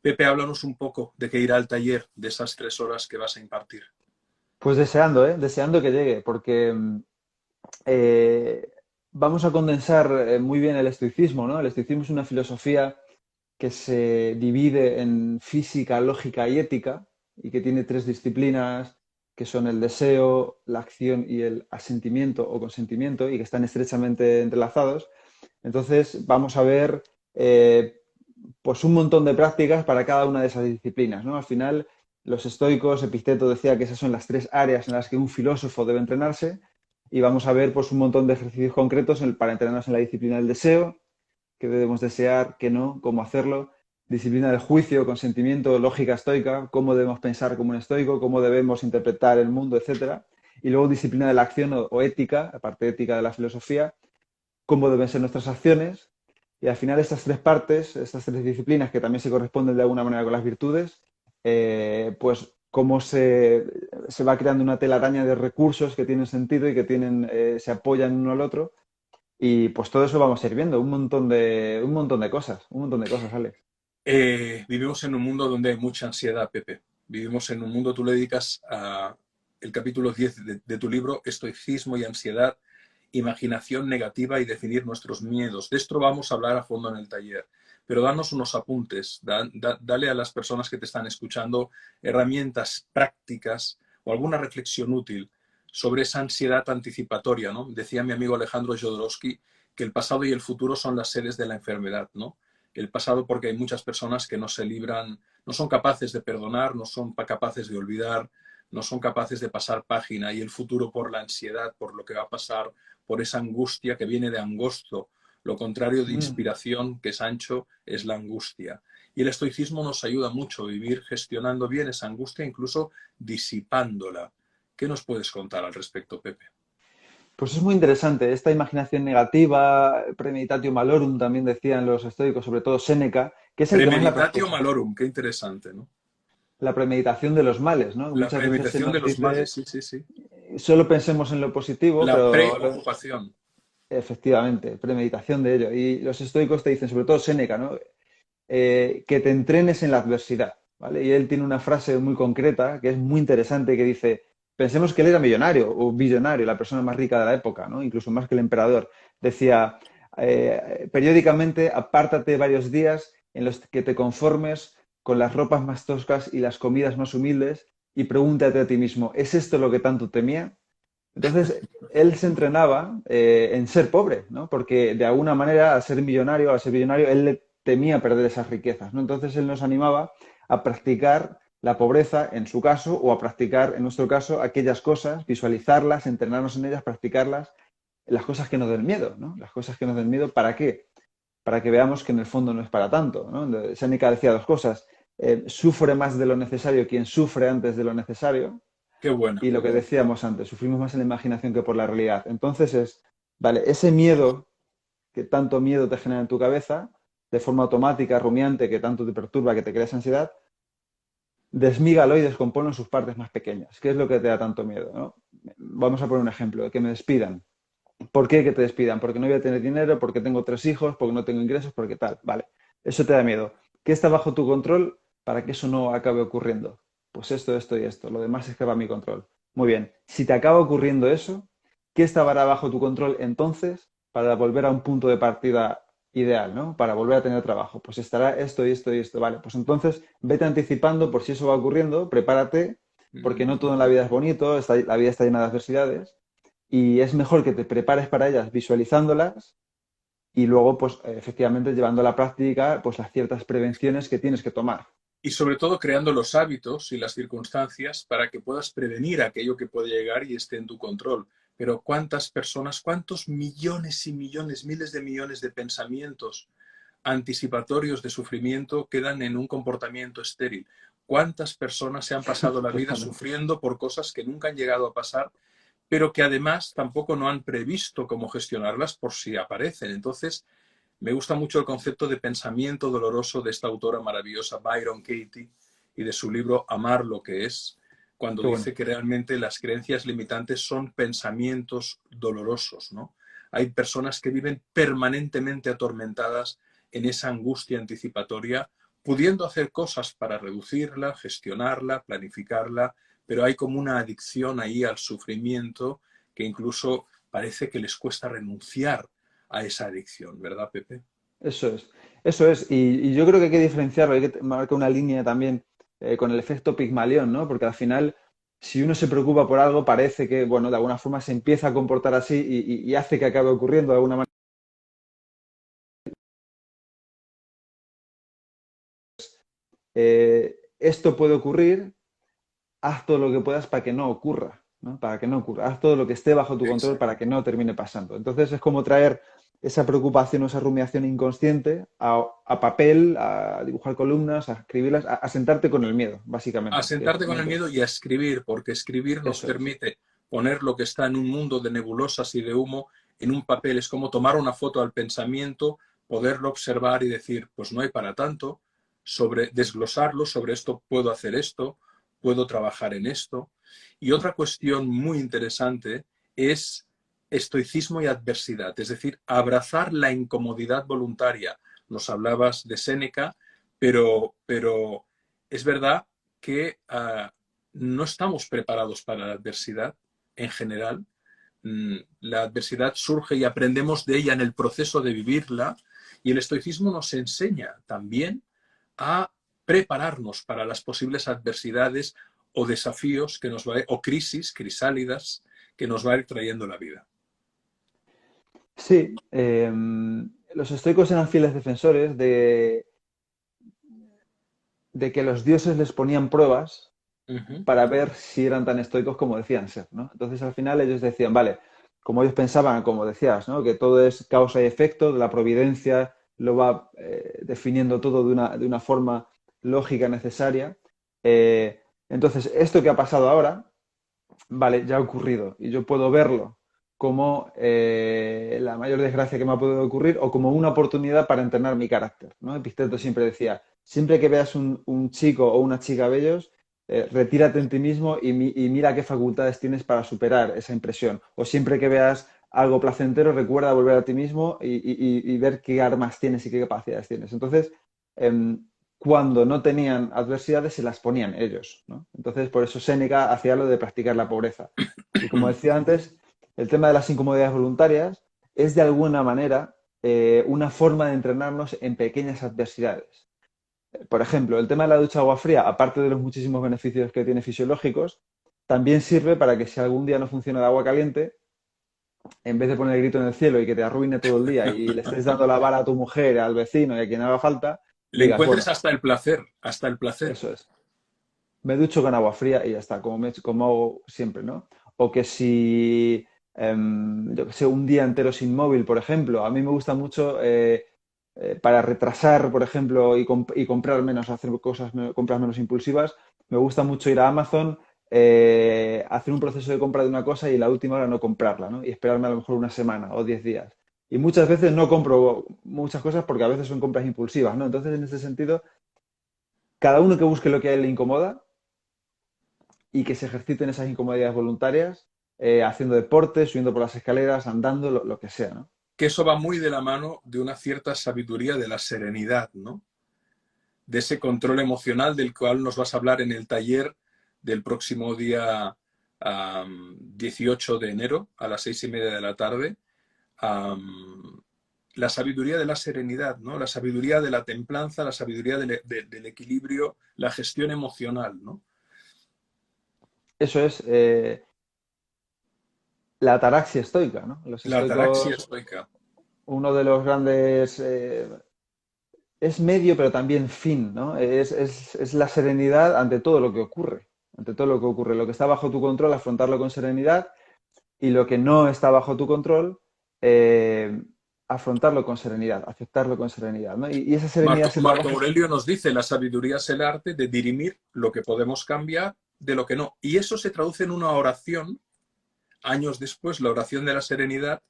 Speaker 1: Pepe, háblanos un poco de qué irá al taller, de esas 3 horas que vas a impartir.
Speaker 2: Pues deseando, ¿eh? Deseando que llegue, porque eh, vamos a condensar muy bien el estoicismo, ¿no? El estoicismo es una filosofía que se divide en física, lógica y ética, y que tiene 3 disciplinas que son el deseo, la acción y el asentimiento o consentimiento, y que están estrechamente entrelazados. Entonces, vamos a ver pues un montón de prácticas para cada una de esas disciplinas, ¿no? Al final, los estoicos, Epicteto decía que esas son las 3 áreas en las que un filósofo debe entrenarse, y vamos a ver pues un montón de ejercicios concretos para entrenarnos en la disciplina del deseo, qué debemos desear, qué no, cómo hacerlo, disciplina del juicio, consentimiento, lógica estoica, cómo debemos pensar como un estoico, cómo debemos interpretar el mundo, etcétera. Y luego disciplina de la acción o ética, la parte ética de la filosofía, cómo deben ser nuestras acciones. Y al final estas 3 partes, estas 3 disciplinas que también se corresponden de alguna manera con las virtudes, pues cómo se va creando una telaraña de recursos que tienen sentido y que se apoyan uno al otro. Y pues todo eso vamos a ir viendo, un montón de cosas, Alex.
Speaker 1: Vivimos en un mundo donde hay mucha ansiedad, Pepe. Vivimos en un mundo, tú le dedicas el capítulo 10 de tu libro, Estoicismo y ansiedad, imaginación negativa y definir nuestros miedos. De esto vamos a hablar a fondo en el taller. Pero danos unos apuntes, dale a las personas que te están escuchando herramientas prácticas o alguna reflexión útil sobre esa ansiedad anticipatoria, ¿no? Decía mi amigo Alejandro Jodorowsky que el pasado y el futuro son las sedes de la enfermedad, ¿no? El pasado porque hay muchas personas que no se libran, no son capaces de perdonar, no son capaces de olvidar, no son capaces de pasar página, y el futuro por la ansiedad, por lo que va a pasar, por esa angustia que viene de angosto. Lo contrario de inspiración, que es ancho, es la angustia. Y el estoicismo nos ayuda mucho a vivir gestionando bien esa angustia, incluso disipándola. ¿Qué nos puedes contar al respecto, Pepe?
Speaker 2: Pues es muy interesante. Esta imaginación negativa, premeditatio malorum, también decían los estoicos, sobre todo Séneca, que es el que más la
Speaker 1: Premeditatio
Speaker 2: practica.
Speaker 1: malorum, qué interesante, ¿no?
Speaker 2: La premeditación de los males, ¿no?
Speaker 1: La
Speaker 2: Muchas veces se
Speaker 1: premeditación de
Speaker 2: nos
Speaker 1: los
Speaker 2: dice,
Speaker 1: males, sí, sí, sí.
Speaker 2: solo pensemos en lo positivo,
Speaker 1: La
Speaker 2: pero
Speaker 1: preocupación.
Speaker 2: efectivamente, premeditación de ello. Y los estoicos te dicen, sobre todo Séneca, ¿no? Que te entrenes en la adversidad, ¿vale? Y él tiene una frase muy concreta que es muy interesante que dice, pensemos que él era millonario o billonario, la persona más rica de la época, ¿no? Incluso más que el emperador. Decía, periódicamente apártate varios días en los que te conformes con las ropas más toscas y las comidas más humildes y pregúntate a ti mismo, ¿es esto lo que tanto temía? Entonces, él se entrenaba en ser pobre, ¿no? Porque de alguna manera, al ser millonario, él le temía perder esas riquezas, ¿no? Entonces, él nos animaba a practicar la pobreza, en su caso, o a practicar, en nuestro caso, aquellas cosas, visualizarlas, entrenarnos en ellas, practicarlas, las cosas que nos den miedo, ¿no? Las cosas que nos den miedo, ¿para qué? Para que veamos que en el fondo no es para tanto, ¿no? Séneca decía 2 cosas. Sufre más de lo necesario quien sufre antes de lo necesario,
Speaker 1: Qué buena.
Speaker 2: y lo que decíamos antes, sufrimos más en la imaginación que por la realidad. Entonces vale, ese miedo, que tanto miedo te genera en tu cabeza, de forma automática, rumiante, que tanto te perturba, que te crea esa ansiedad, desmígalo y descomponlo en sus partes más pequeñas. ¿Qué es lo que te da tanto miedo? ¿No? Vamos a poner un ejemplo, que me despidan. ¿Por qué que te despidan? Porque no voy a tener dinero, porque tengo 3 hijos, porque no tengo ingresos, porque tal. Vale, eso te da miedo. ¿Qué está bajo tu control para que eso no acabe ocurriendo? Pues esto y esto. Lo demás escapa a mi control. Muy bien. Si te acaba ocurriendo eso, ¿qué estará bajo tu control entonces para volver a un punto de partida ideal, ¿no? Para volver a tener trabajo. Pues estará esto y esto y esto. Vale, pues entonces vete anticipando por si eso va ocurriendo, prepárate, porque no todo en la vida es bonito, la vida está llena de adversidades y es mejor que te prepares para ellas visualizándolas y luego, pues, efectivamente, llevando a la práctica, pues, las ciertas prevenciones que tienes que tomar.
Speaker 1: Y sobre todo creando los hábitos y las circunstancias para que puedas prevenir aquello que puede llegar y esté en tu control. Pero ¿cuántas personas, cuántos millones y millones, miles de millones de pensamientos anticipatorios de sufrimiento quedan en un comportamiento estéril? ¿Cuántas personas se han pasado la vida
Speaker 2: Totalmente.
Speaker 1: sufriendo por cosas que nunca han llegado a pasar, pero que además tampoco no han previsto cómo gestionarlas por si aparecen? Entonces, me gusta mucho el concepto de pensamiento doloroso de esta autora maravillosa, Byron Katie, y de su libro Amar lo que es, cuando
Speaker 2: Qué
Speaker 1: dice
Speaker 2: bueno.
Speaker 1: que realmente las creencias limitantes son pensamientos dolorosos, ¿no? Hay personas que viven permanentemente atormentadas en esa angustia anticipatoria, pudiendo hacer cosas para reducirla, gestionarla, planificarla, pero hay como una adicción ahí al sufrimiento que incluso parece que les cuesta renunciar a esa adicción, ¿verdad, Pepe?
Speaker 2: Eso es. Eso es. Y yo creo que hay que diferenciarlo, hay que marcar una línea también con el efecto Pigmalión, ¿no? Porque al final, si uno se preocupa por algo, parece que, bueno, de alguna forma se empieza a comportar así y hace que acabe ocurriendo de alguna manera. Esto puede ocurrir, haz todo lo que puedas para que no ocurra, ¿no? Para que no ocurra. Haz todo lo que esté bajo tu control para
Speaker 1: Exacto.
Speaker 2: que no termine pasando. Entonces es como traer esa preocupación o esa rumiación inconsciente a papel, a dibujar columnas, a escribirlas, a sentarte con el miedo,
Speaker 1: A
Speaker 2: básicamente. Que
Speaker 1: sentarte con el
Speaker 2: realmente
Speaker 1: miedo y a escribir, porque escribir nos
Speaker 2: eso es.
Speaker 1: permite poner lo que está en un mundo de nebulosas y de humo en un papel. Es como tomar una foto al pensamiento, poderlo observar y decir, pues no hay para tanto, sobre desglosarlo, sobre esto puedo hacer esto, puedo trabajar en esto. Y otra cuestión muy interesante es estoicismo y adversidad, es decir, abrazar la incomodidad voluntaria. Nos hablabas de Séneca, pero es verdad que no estamos preparados para la adversidad en general. La adversidad surge y aprendemos de ella en el proceso de vivirla, y el estoicismo nos enseña también a prepararnos para las posibles adversidades o desafíos que nos va a, o crisis, crisálidas, que nos va a ir trayendo la vida.
Speaker 2: Sí, los estoicos eran fieles defensores de que los dioses les ponían pruebas
Speaker 1: Uh -huh.
Speaker 2: para ver si eran tan estoicos como decían ser, ¿no? Entonces al final ellos decían, vale, como ellos pensaban, como decías, ¿no? Que todo es causa y efecto, la providencia lo va definiendo todo de una forma lógica necesaria. Entonces, esto que ha pasado ahora, vale, ya ha ocurrido y yo puedo verlo como la mayor desgracia que me ha podido ocurrir o como una oportunidad para entrenar mi carácter, ¿no? Epicteto siempre decía, siempre que veas un chico o una chica bellos, retírate en ti mismo y mira qué facultades tienes para superar esa impresión. O siempre que veas algo placentero, recuerda volver a ti mismo y ver qué armas tienes y qué capacidades tienes. Entonces, cuando no tenían adversidades, se las ponían ellos, ¿no? Entonces, por eso Séneca hacía lo de practicar la pobreza. Y como decía antes, el tema de las incomodidades voluntarias es de alguna manera una forma de entrenarnos en pequeñas adversidades. Por ejemplo, el tema de la ducha agua fría, aparte de los muchísimos beneficios que tiene fisiológicos, también sirve para que si algún día no funciona el agua caliente, en vez de poner el grito en el cielo y que te arruine todo el día y le estés dando la vara a tu mujer, al vecino y a quien haga falta,
Speaker 1: Le
Speaker 2: digas,
Speaker 1: encuentres
Speaker 2: bueno,
Speaker 1: hasta el placer, hasta el placer.
Speaker 2: eso es. Me ducho con agua fría y ya está, como hago siempre, ¿no? O que si, yo que sé, un día entero sin móvil, por ejemplo, a mí me gusta mucho para retrasar, por ejemplo, y comprar menos, hacer cosas, compras menos impulsivas, me gusta mucho ir a Amazon, hacer un proceso de compra de una cosa y la última hora no comprarla, ¿no? Y esperarme a lo mejor una semana o 10 días. Y muchas veces no compro muchas cosas porque a veces son compras impulsivas, ¿no? Entonces, en ese sentido, cada uno que busque lo que a él le incomoda y que se ejerciten esas incomodidades voluntarias, haciendo deporte, subiendo por las escaleras, andando, lo que sea, ¿no?
Speaker 1: Que eso va muy de la mano de una cierta sabiduría de la serenidad, ¿no? De ese control emocional del cual nos vas a hablar en el taller del próximo día 18 de enero a las 6:30 de la tarde. La sabiduría de la serenidad, ¿no? La sabiduría de la templanza, la sabiduría del equilibrio, la gestión emocional, ¿no?
Speaker 2: Eso es la ataraxia estoica, ¿no? Los
Speaker 1: La ataraxia
Speaker 2: estoicos,
Speaker 1: estoica.
Speaker 2: uno de los grandes es medio, pero también fin, ¿no? Es la serenidad ante todo lo que ocurre, ante todo lo que ocurre. Lo que está bajo tu control, afrontarlo con serenidad, y lo que no está bajo tu control, eh, afrontarlo con serenidad, aceptarlo con serenidad, ¿no? Y esa serenidad se
Speaker 1: Marco
Speaker 2: trabaja.
Speaker 1: Aurelio nos dice, la sabiduría es el arte de dirimir lo que podemos cambiar de lo que no. Y eso se traduce en una oración, años después, la oración de la serenidad,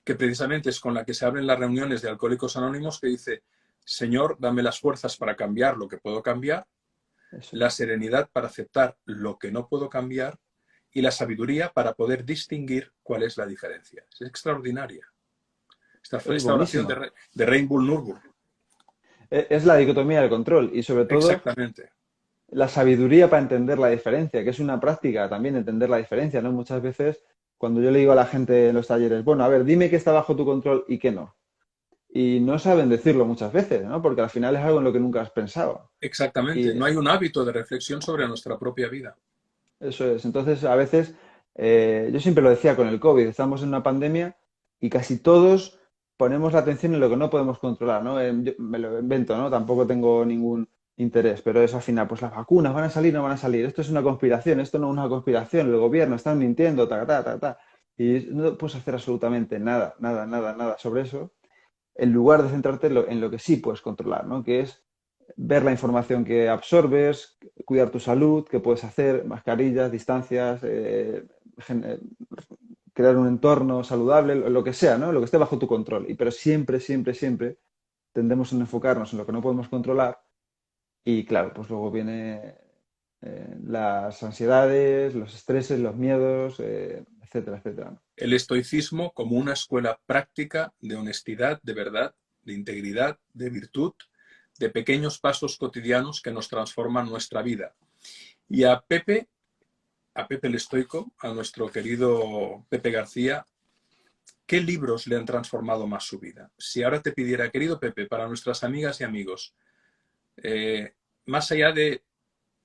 Speaker 1: que precisamente es con la que se abren las reuniones de Alcohólicos Anónimos, que dice, Señor, dame las fuerzas para cambiar lo que puedo cambiar,
Speaker 2: Eso
Speaker 1: la
Speaker 2: es.
Speaker 1: serenidad para aceptar lo que no puedo cambiar y la sabiduría para poder distinguir cuál es la diferencia. Es extraordinaria.
Speaker 2: Es
Speaker 1: Esta oración
Speaker 2: buenísima.
Speaker 1: de Reinbold Nurburg.
Speaker 2: Es la dicotomía del control y sobre todo
Speaker 1: Exactamente.
Speaker 2: la sabiduría para entender la diferencia, que es una práctica también entender la diferencia, ¿no? Muchas veces cuando yo le digo a la gente en los talleres, bueno, a ver, dime qué está bajo tu control y qué no. Y no saben decirlo muchas veces, ¿no? Porque al final es algo en lo que nunca has pensado.
Speaker 1: Exactamente.
Speaker 2: Y
Speaker 1: No hay un hábito de reflexión sobre nuestra propia vida.
Speaker 2: eso es. Entonces, a veces, yo siempre lo decía con el COVID, estamos en una pandemia y casi todos ponemos la atención en lo que no podemos controlar, ¿no? Yo me lo invento, ¿no? Tampoco tengo ningún interés, pero es al final, pues las vacunas van a salir, no van a salir. Esto es una conspiración, esto no es una conspiración, el gobierno está mintiendo, ta, ta, ta, ta. Y no puedes hacer absolutamente nada, nada, nada, nada sobre eso, en lugar de centrarte en lo que sí puedes controlar, ¿no? Que es ver la información que absorbes, cuidar tu salud, qué puedes hacer, mascarillas, distancias, crear un entorno saludable, lo que sea, ¿no? Lo que esté bajo tu control. Pero siempre, siempre, siempre tendemos a enfocarnos en lo que no podemos controlar y claro, pues luego viene las ansiedades, los estreses, los miedos, etcétera, etcétera, ¿no?
Speaker 1: El estoicismo como una escuela práctica de honestidad, de verdad, de integridad, de virtud, de pequeños pasos cotidianos que nos transforman nuestra vida. Y a Pepe el Estoico, a nuestro querido Pepe García, ¿qué libros le han transformado más su vida? Si ahora te pidiera, querido Pepe, para nuestras amigas y amigos, más allá de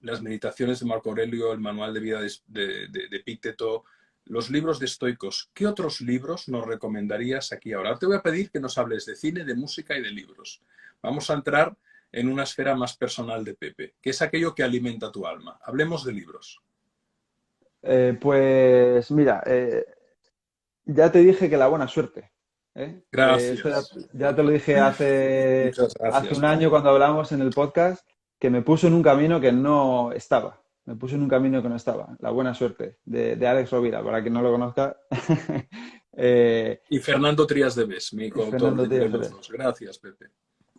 Speaker 1: las meditaciones de Marco Aurelio, el manual de vida de Epicteto, los libros de estoicos, ¿qué otros libros nos recomendarías aquí ahora? Te voy a pedir que nos hables de cine, de música y de libros. Vamos a entrar en una esfera más personal de Pepe, que es aquello que alimenta tu alma. Hablemos de libros.
Speaker 2: Pues mira, ya te dije que la buena suerte. ¿Eh? Esto ya,
Speaker 1: Gracias.
Speaker 2: ya te lo dije
Speaker 1: Muchas
Speaker 2: hace
Speaker 1: gracias,
Speaker 2: un año
Speaker 1: Pepe.
Speaker 2: cuando hablamos en el podcast, que me puso en un camino que no estaba. Me puso en un camino que no estaba. La buena suerte, de Alex Rovira, para quien no lo conozca. Eh,
Speaker 1: Y Fernando Trías de Bes, mi
Speaker 2: y
Speaker 1: coautor
Speaker 2: Fernando
Speaker 1: de
Speaker 2: Díaz.
Speaker 1: los dos. Gracias, Pepe.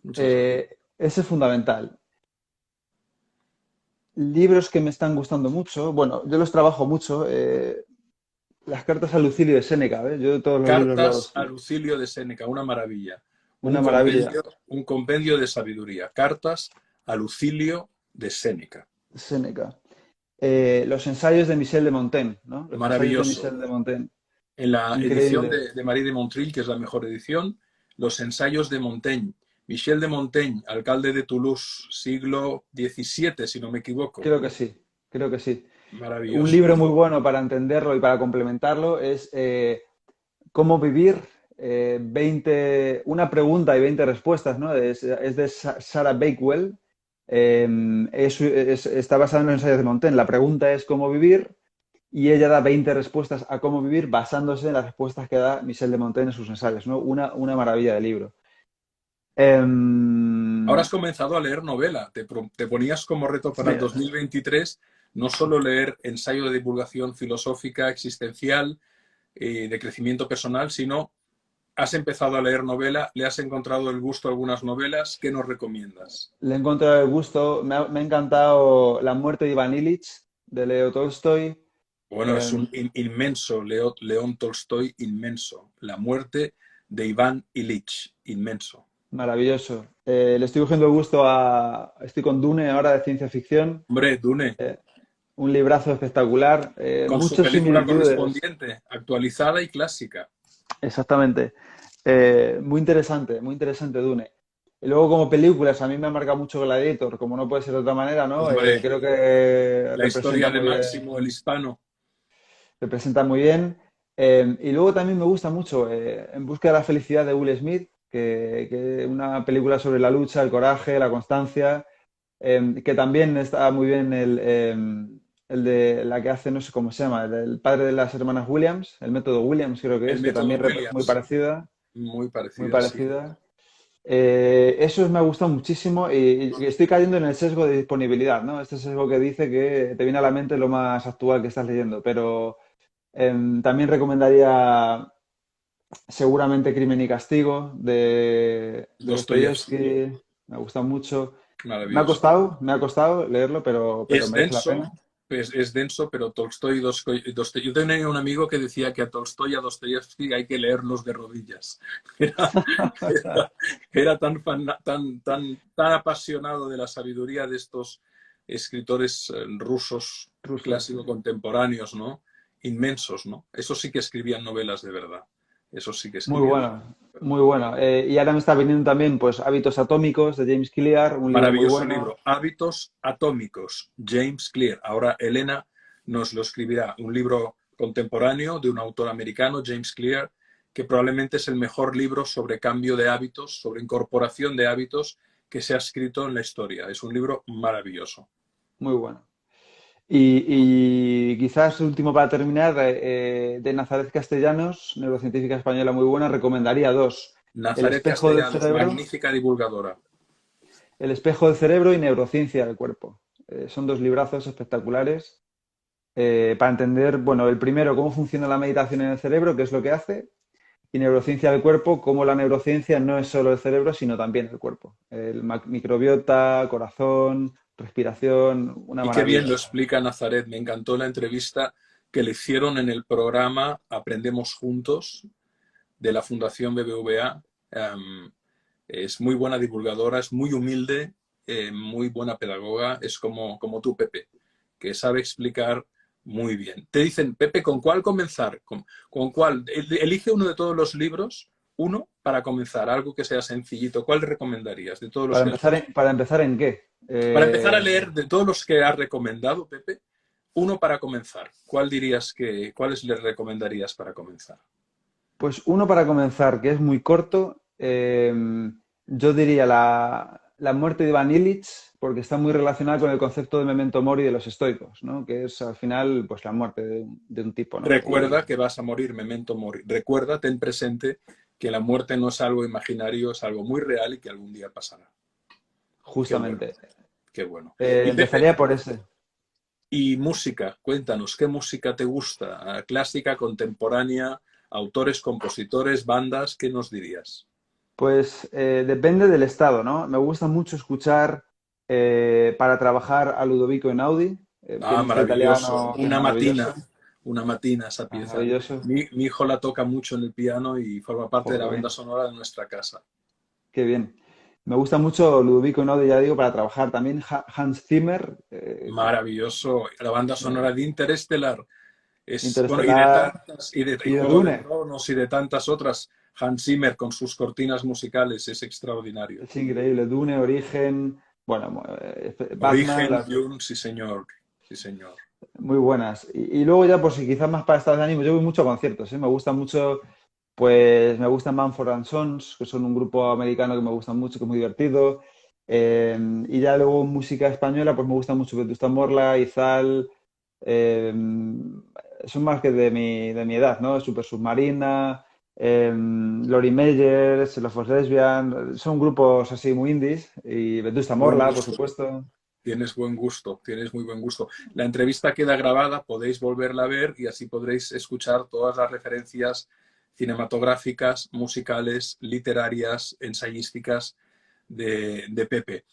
Speaker 1: Muchas gracias.
Speaker 2: Ese es fundamental. Libros que me están gustando mucho. Bueno, yo los trabajo mucho. Las cartas a Lucilio de Séneca, ¿ves? Yo todos los libros
Speaker 1: Cartas
Speaker 2: los...
Speaker 1: a Lucilio de Séneca, una maravilla.
Speaker 2: Una maravilla.
Speaker 1: Un compendio de sabiduría. Cartas a Lucilio de Séneca.
Speaker 2: Séneca. Los ensayos de Michel de Montaigne, ¿no? Los ensayos de
Speaker 1: Maravilloso.
Speaker 2: Michel de Montaigne.
Speaker 1: En la edición
Speaker 2: Increíble.
Speaker 1: de Marie de Montreuil, que es la mejor edición, los ensayos de Montaigne. Michel de Montaigne, alcalde de Toulouse, siglo XVII, si no me equivoco.
Speaker 2: Creo que sí, creo que sí. Un
Speaker 1: Maravilloso.
Speaker 2: libro muy bueno para entenderlo y para complementarlo es Cómo vivir, una pregunta y 20 respuestas, ¿no? Es de Sarah Bakewell. Está basado en los ensayos de Montaigne. La pregunta es cómo vivir y ella da 20 respuestas a cómo vivir basándose en las respuestas que da Michel de Montaigne en sus ensayos, ¿no? Una maravilla de libro.
Speaker 1: Ahora
Speaker 2: Em,
Speaker 1: has comenzado a leer novela. Te ponías como reto para el
Speaker 2: mira,
Speaker 1: 2023 no solo leer ensayo de divulgación filosófica, existencial, de crecimiento personal, sino has empezado a leer novela, le has encontrado el gusto a algunas novelas. ¿Qué nos recomiendas?
Speaker 2: le he encontrado el gusto. Me ha encantado La muerte de Iván Ilich, de Leo Tolstoy.
Speaker 1: Bueno, es
Speaker 2: Em,
Speaker 1: un inmenso, León Tolstoy, inmenso. La muerte de Iván Ilich, inmenso.
Speaker 2: Maravilloso. Le estoy cogiendo el gusto a... Estoy con Dune ahora de ciencia ficción.
Speaker 1: Hombre, Dune,
Speaker 2: Eh, un librazo espectacular.
Speaker 1: con su
Speaker 2: Muchas
Speaker 1: película
Speaker 2: similitudes.
Speaker 1: correspondiente, actualizada y clásica.
Speaker 2: Exactamente. Muy interesante Dune. Y luego como películas, a mí me ha marcado mucho Gladiator, como no puede ser de otra manera, ¿no?
Speaker 1: Hombre,
Speaker 2: Creo que
Speaker 1: la historia de
Speaker 2: muy bien,
Speaker 1: Máximo, el hispano.
Speaker 2: representa muy bien. Y luego también me gusta mucho En busca de la felicidad de Will Smith, que una película sobre la lucha, el coraje, la constancia, que también está muy bien el de la que hace, no sé cómo se llama, el padre de las hermanas Williams, el método Williams creo que
Speaker 1: El
Speaker 2: es, que
Speaker 1: método
Speaker 2: también muy
Speaker 1: Williams,
Speaker 2: parecida,
Speaker 1: muy
Speaker 2: muy
Speaker 1: parecida, sí.
Speaker 2: parecida. Eso me ha gustado muchísimo y estoy cayendo en el sesgo de disponibilidad, ¿no? Este sesgo que dice que te viene a la mente lo más actual que estás leyendo, pero también recomendaría seguramente Crimen y Castigo de
Speaker 1: Dostoyevsky.
Speaker 2: Dostoyevsky. Me ha gustado mucho.
Speaker 1: Maravilloso.
Speaker 2: Me ha costado leerlo, pero
Speaker 1: Es
Speaker 2: merece la
Speaker 1: denso,
Speaker 2: pena.
Speaker 1: pues es denso, pero Tolstoy y yo tenía un amigo que decía que a Tolstoy y a Dostoyevsky hay que leerlos de rodillas. Era, era, era tan apasionado de la sabiduría de estos escritores rusos
Speaker 2: Rusos, sí.
Speaker 1: clásicos contemporáneos, ¿no? Inmensos, ¿no? Eso sí que escribían novelas de verdad. Eso sí que
Speaker 2: Muy
Speaker 1: escribían novelas
Speaker 2: bueno,
Speaker 1: de verdad.
Speaker 2: muy bueno. Y ahora me está viniendo también, pues, Hábitos Atómicos de James Clear, un libro muy
Speaker 1: Maravilloso
Speaker 2: bueno.
Speaker 1: libro. Hábitos atómicos, James Clear. Ahora Elena nos lo escribirá. Un libro contemporáneo de un autor americano, James Clear, que probablemente es el mejor libro sobre cambio de hábitos, sobre incorporación de hábitos que se ha escrito en la historia. Es un libro maravilloso.
Speaker 2: Muy bueno. Y quizás último para terminar, de Nazaret Castellanos, neurocientífica española muy buena, recomendaría dos. El
Speaker 1: Nazaret
Speaker 2: espejo del
Speaker 1: Castellanos,
Speaker 2: cerebro,
Speaker 1: magnífica divulgadora.
Speaker 2: El espejo del cerebro y Neurociencia del cuerpo. Son dos librazos espectaculares para entender, bueno, el primero, cómo funciona la meditación en el cerebro, qué es lo que hace, y Neurociencia del cuerpo, cómo la neurociencia no es solo el cerebro, sino también el cuerpo. El microbiota, corazón, respiración, una
Speaker 1: Y qué bien
Speaker 2: maravilla.
Speaker 1: lo explica Nazaret. Me encantó la entrevista que le hicieron en el programa Aprendemos Juntos de la Fundación BBVA. Es muy buena divulgadora, es muy humilde, muy buena pedagoga, es como tú, Pepe, que sabe explicar muy bien. Te dicen, Pepe, ¿con cuál comenzar? ¿Con cuál? Elige uno de todos los libros, uno para comenzar, algo que sea sencillito. ¿Cuál recomendarías de todos los que has leído?
Speaker 2: Para empezar ¿en qué?
Speaker 1: Para empezar a leer de todos los que has recomendado, Pepe, uno para comenzar. ¿Cuáles le recomendarías para comenzar?
Speaker 2: Pues uno para comenzar, que es muy corto. Yo diría la muerte de Iván Illich, porque está muy relacionada con el concepto de memento mori de los estoicos, ¿no? Que es al final pues la muerte de un tipo, ¿no?
Speaker 1: Recuerda que vas a morir, memento mori. Recuerda, ten presente que la muerte no es algo imaginario, es algo muy real y que algún día pasará. Qué bueno,
Speaker 2: Justamente.
Speaker 1: qué bueno. Y Pepe,
Speaker 2: Empezaría por ese.
Speaker 1: y música, cuéntanos, ¿qué música te gusta? ¿Clásica, contemporánea, autores, compositores, bandas? ¿Qué nos dirías?
Speaker 2: Pues depende del estado, ¿no? Me gusta mucho escuchar para trabajar a Ludovico Einaudi,
Speaker 1: Ah,
Speaker 2: pianista
Speaker 1: maravilloso.
Speaker 2: italiano que es maravilloso.
Speaker 1: Una matina esa pieza.
Speaker 2: Maravilloso.
Speaker 1: Mi hijo la toca mucho en el piano y forma parte de
Speaker 2: Jo,
Speaker 1: la
Speaker 2: qué
Speaker 1: banda
Speaker 2: bien.
Speaker 1: sonora de nuestra casa.
Speaker 2: Qué bien. Me gusta mucho Ludovico Einaudi, ya digo, para trabajar también. Hans Zimmer,
Speaker 1: Maravilloso. La banda sonora de Interestelar. Bueno,
Speaker 2: Interestelar
Speaker 1: y
Speaker 2: y de
Speaker 1: Juego de
Speaker 2: Dune.
Speaker 1: Tronos y de tantas otras. Hans Zimmer con sus cortinas musicales es extraordinario.
Speaker 2: Es increíble. Dune, Origen, bueno, Batman,
Speaker 1: Origen,
Speaker 2: las
Speaker 1: Dune, sí señor. Sí señor.
Speaker 2: muy buenas. Y luego ya, por si quizás más para estados de ánimo, yo voy mucho a conciertos, ¿eh? Me gusta mucho, pues me gustan Mumford and Sons, que son un grupo americano que me gusta mucho, que es muy divertido. Y ya luego música española, pues me gusta mucho Vetusta Morla, Izal, eh, son más que de mi edad, ¿no? Super Submarina, Lori Meyers, Los Four Lesbian, son grupos así muy indies, y Vetusta
Speaker 1: Buen
Speaker 2: Morla, por
Speaker 1: gusto.
Speaker 2: supuesto.
Speaker 1: Tienes buen gusto, tienes muy buen gusto. La entrevista queda grabada, podéis volverla a ver y así podréis escuchar todas las referencias cinematográficas, musicales, literarias, ensayísticas de Pepe.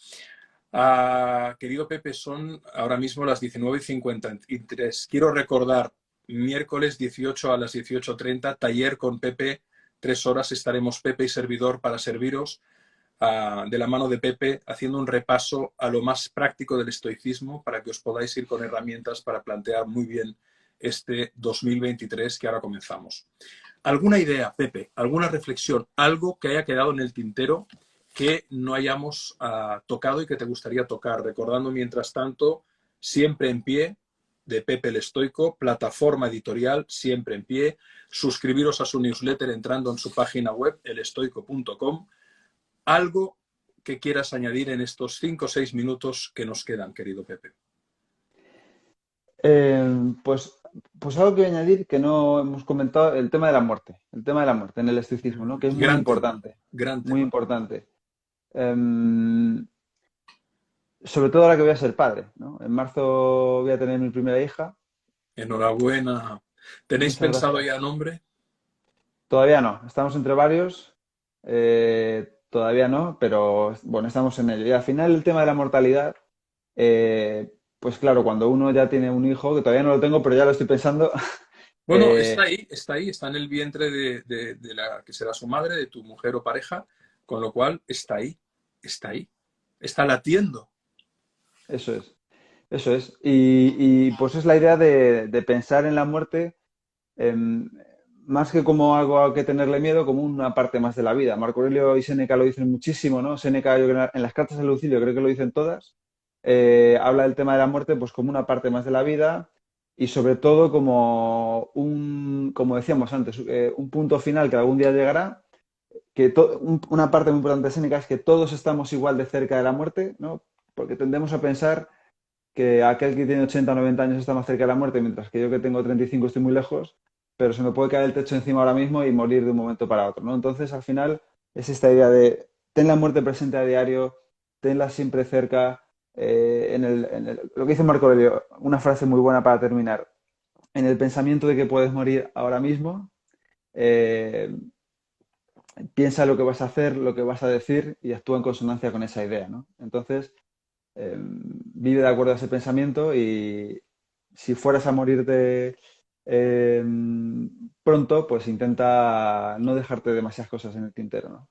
Speaker 1: Querido Pepe, son ahora mismo las 19:53. Quiero recordar, miércoles 18 a las 18:30, taller con Pepe, 3 horas estaremos Pepe y servidor para serviros de la mano de Pepe, haciendo un repaso a lo más práctico del estoicismo para que os podáis ir con herramientas para plantear muy bien este 2023 que ahora comenzamos. ¿Alguna idea, Pepe? ¿Alguna reflexión? ¿Algo que haya quedado en el tintero que no hayamos tocado y que te gustaría tocar? Recordando, mientras tanto, Siempre en Pie, de Pepe el Estoico, plataforma editorial Siempre en Pie. Suscribiros a su newsletter entrando en su página web, elestoico.com. Algo que quieras añadir en estos 5 o 6 minutos que nos quedan, querido Pepe.
Speaker 2: Pues, pues algo que añadir que no hemos comentado, el tema de la muerte en el estoicismo, ¿no? Que es
Speaker 1: Gran tema, gran
Speaker 2: muy
Speaker 1: tema.
Speaker 2: importante. Em, Sobre todo ahora que voy a ser padre, ¿no? En marzo voy a tener mi primera hija.
Speaker 1: Enhorabuena. ¿Tenéis
Speaker 2: Muchas
Speaker 1: pensado ya
Speaker 2: gracias.
Speaker 1: nombre?
Speaker 2: Todavía no, estamos entre varios. todavía no, pero bueno, estamos en ello. Y al final el tema de la mortalidad, pues claro, cuando uno ya tiene un hijo, que todavía no lo tengo, pero ya lo estoy pensando,
Speaker 1: Bueno,
Speaker 2: eh,
Speaker 1: está ahí, está en el vientre de la que será su madre, de tu mujer o pareja, con lo cual está ahí, está latiendo.
Speaker 2: eso es, eso es. Pues es la idea de pensar en la muerte em, más que como algo a que tenerle miedo, como una parte más de la vida. Marco Aurelio y Séneca lo dicen muchísimo, ¿no? Séneca, yo creo, en las cartas de Lucilio creo que lo dicen todas. Habla del tema de la muerte pues como una parte más de la vida y sobre todo como como decíamos antes, un punto final que algún día llegará, que una parte muy importante de Séneca es que todos estamos igual de cerca de la muerte, ¿no? Porque tendemos a pensar que aquel que tiene 80 o 90 años está más cerca de la muerte, mientras que yo que tengo 35 estoy muy lejos, pero se me puede caer el techo encima ahora mismo y morir de un momento para otro, ¿no? Entonces, al final, es esta idea de ten la muerte presente a diario, tenla siempre cerca. Lo que dice Marco Aurelio, una frase muy buena para terminar, en el pensamiento de que puedes morir ahora mismo, eh, piensa lo que vas a hacer, lo que vas a decir y actúa en consonancia con esa idea, ¿no? Entonces, vive de acuerdo a ese pensamiento y si fueras a morirte eh, pronto, pues intenta no dejarte demasiadas cosas en el tintero, ¿no?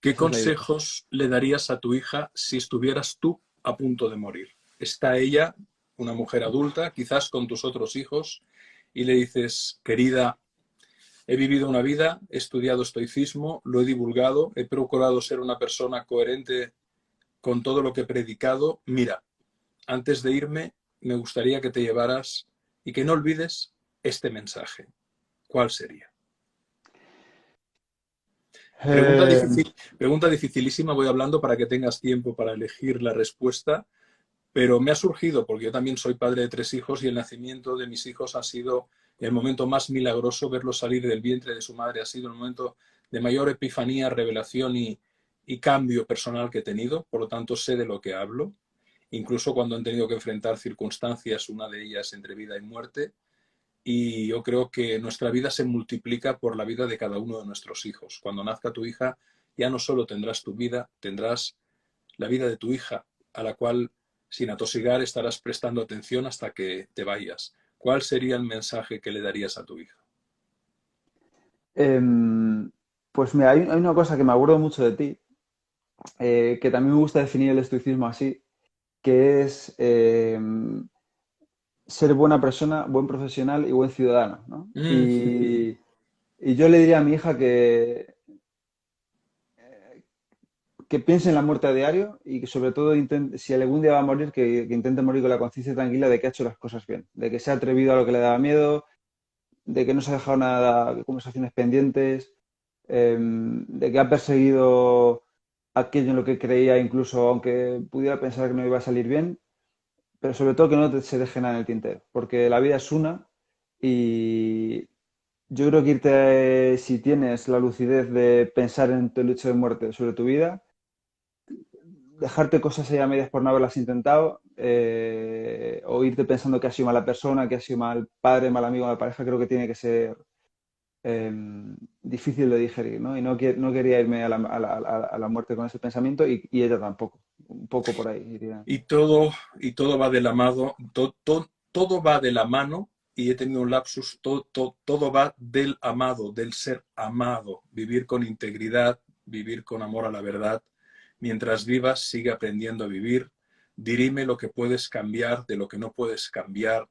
Speaker 1: ¿Qué
Speaker 2: Esa es la idea.
Speaker 1: consejos le darías a tu hija si estuvieras tú a punto de morir? Está ella, una mujer adulta, quizás con tus otros hijos, y le dices, querida, he vivido una vida, he estudiado estoicismo, lo he divulgado, he procurado ser una persona coherente con todo lo que he predicado. Mira, antes de irme, me gustaría que te llevaras y que no olvides este mensaje. ¿Cuál sería? Pregunta
Speaker 2: Eh,
Speaker 1: difícil, pregunta dificilísima, voy hablando para que tengas tiempo para elegir la respuesta, pero me ha surgido porque yo también soy padre de 3 hijos y el nacimiento de mis hijos ha sido el momento más milagroso, verlos salir del vientre de su madre ha sido el momento de mayor epifanía, revelación y cambio personal que he tenido, por lo tanto sé de lo que hablo, incluso cuando han tenido que enfrentar circunstancias, una de ellas entre vida y muerte, y yo creo que nuestra vida se multiplica por la vida de cada uno de nuestros hijos. Cuando nazca tu hija, ya no solo tendrás tu vida, tendrás la vida de tu hija, a la cual, sin atosigar, estarás prestando atención hasta que te vayas. ¿Cuál sería el mensaje que le darías a tu hija?
Speaker 2: em, pues mira, hay una cosa que me acuerdo mucho de ti, que también me gusta definir el estoicismo así, que es ser buena persona, buen profesional y buen ciudadano, ¿no? Y yo le diría a mi hija que piense en la muerte a diario y que sobre todo si algún día va a morir, que intente morir con la conciencia tranquila de que ha hecho las cosas bien, de que se ha atrevido a lo que le daba miedo, de que no se ha dejado nada de conversaciones pendientes, de que ha perseguido aquello en lo que creía, incluso aunque pudiera pensar que no iba a salir bien, pero sobre todo que se deje nada en el tintero, porque la vida es una y yo creo que si tienes la lucidez de pensar en tu lecho de muerte sobre tu vida, dejarte cosas ahí a medias por no haberlas intentado, o irte pensando que has sido mala persona, que has sido mal padre, mal amigo, mal pareja, creo que tiene que ser eh, difícil de digerir, ¿no? Y no quería irme a la muerte con ese pensamiento y ella tampoco. Un poco por ahí, diría.
Speaker 1: Y todo, y todo va de la mano, todo va de la mano, y he tenido un lapsus, todo va del amado, del ser amado, vivir con integridad, vivir con amor a la verdad. Mientras vivas, sigue aprendiendo a vivir, dirime lo que puedes cambiar de lo que no puedes cambiar,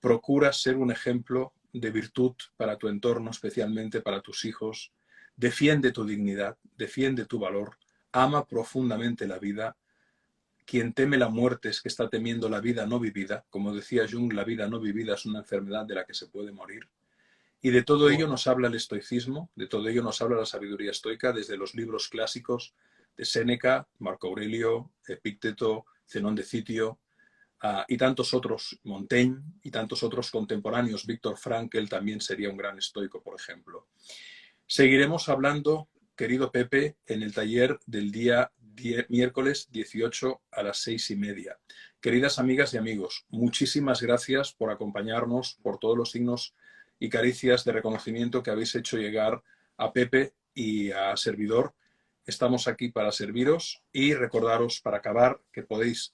Speaker 1: procura ser un ejemplo de virtud para tu entorno, especialmente para tus hijos, defiende tu dignidad, defiende tu valor, ama profundamente la vida. Quien teme la muerte es que está temiendo la vida no vivida. Como decía Jung, la vida no vivida es una enfermedad de la que se puede morir. Y de todo
Speaker 2: Qué
Speaker 1: ello
Speaker 2: bueno.
Speaker 1: nos habla el estoicismo, de todo ello nos habla la sabiduría estoica desde los libros clásicos de Séneca, Marco Aurelio, Epicteto, Zenón de Citio, y tantos otros, Montaigne y tantos otros contemporáneos. Víctor Frankl también sería un gran estoico, por ejemplo. Seguiremos hablando, querido Pepe, en el taller del día miércoles 18 a las 6:30. Queridas amigas y amigos, muchísimas gracias por acompañarnos, por todos los signos y caricias de reconocimiento que habéis hecho llegar a Pepe y a servidor estamos aquí para serviros y recordaros, para acabar, que podéis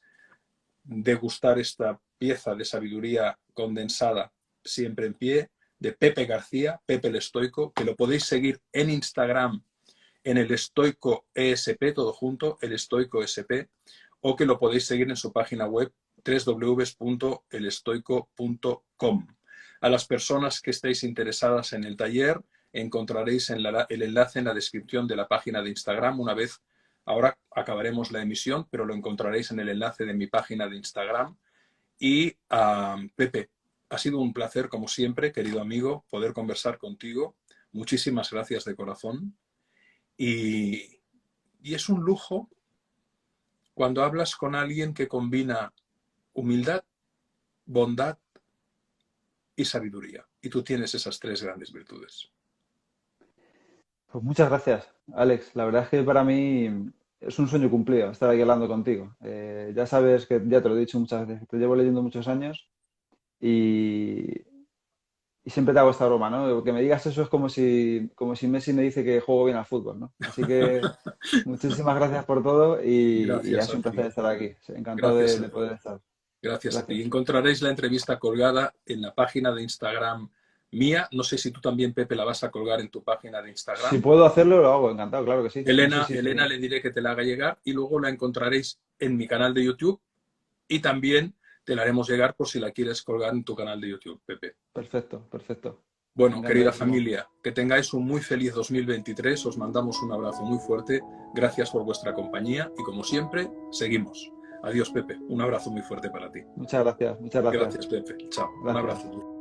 Speaker 1: degustar esta pieza de sabiduría condensada, siempre en pie, de Pepe García, Pepe el Estoico, que lo podéis seguir en Instagram, en el Estoico ESP, todo junto, el Estoico ESP, o que lo podéis seguir en su página web www.elestoico.com. A las personas que estéis interesadas en el taller, encontraréis el enlace en la descripción de la página de Instagram. Una vez, ahora acabaremos la emisión, pero lo encontraréis en el enlace de mi página de Instagram. Y Pepe, ha sido un placer, como siempre, querido amigo, poder conversar contigo. Muchísimas gracias de corazón. Y es un lujo cuando hablas con alguien que combina humildad, bondad y sabiduría. Y tú tienes esas tres grandes virtudes.
Speaker 2: Pues muchas gracias, Alex. La verdad es que para mí es un sueño cumplido estar aquí hablando contigo. Ya sabes que, ya te lo he dicho muchas veces, te llevo leyendo muchos años y, y siempre te hago esta broma, ¿no? Que me digas eso es como si Messi me dice que juego bien al fútbol, ¿no? Así que muchísimas gracias por todo y ha
Speaker 1: Gracias
Speaker 2: sido
Speaker 1: a
Speaker 2: un placer
Speaker 1: ti.
Speaker 2: estar aquí. Encantado
Speaker 1: Gracias a
Speaker 2: de
Speaker 1: ti.
Speaker 2: poder estar.
Speaker 1: Gracias a ti.
Speaker 2: Gracias.
Speaker 1: Encontraréis la entrevista colgada en la página de Instagram mía. No sé si tú también, Pepe, la vas a colgar en tu página de
Speaker 2: Si
Speaker 1: Instagram.
Speaker 2: puedo hacerlo, lo hago, encantado, claro que sí. No sé si...
Speaker 1: Elena le diré que te la haga llegar y luego la encontraréis en mi canal de YouTube y también te la haremos llegar por si la quieres colgar en tu canal de YouTube, Pepe.
Speaker 2: Perfecto, perfecto.
Speaker 1: Bueno, querida
Speaker 2: Encantadísimo.
Speaker 1: familia, que tengáis un muy feliz 2023. Os mandamos un abrazo muy fuerte. Gracias por vuestra compañía y, como siempre, seguimos. Adiós, Pepe. Un abrazo muy fuerte para ti.
Speaker 2: Muchas gracias, muchas gracias.
Speaker 1: Gracias, Pepe. Chao. Un
Speaker 2: Gracias.
Speaker 1: abrazo.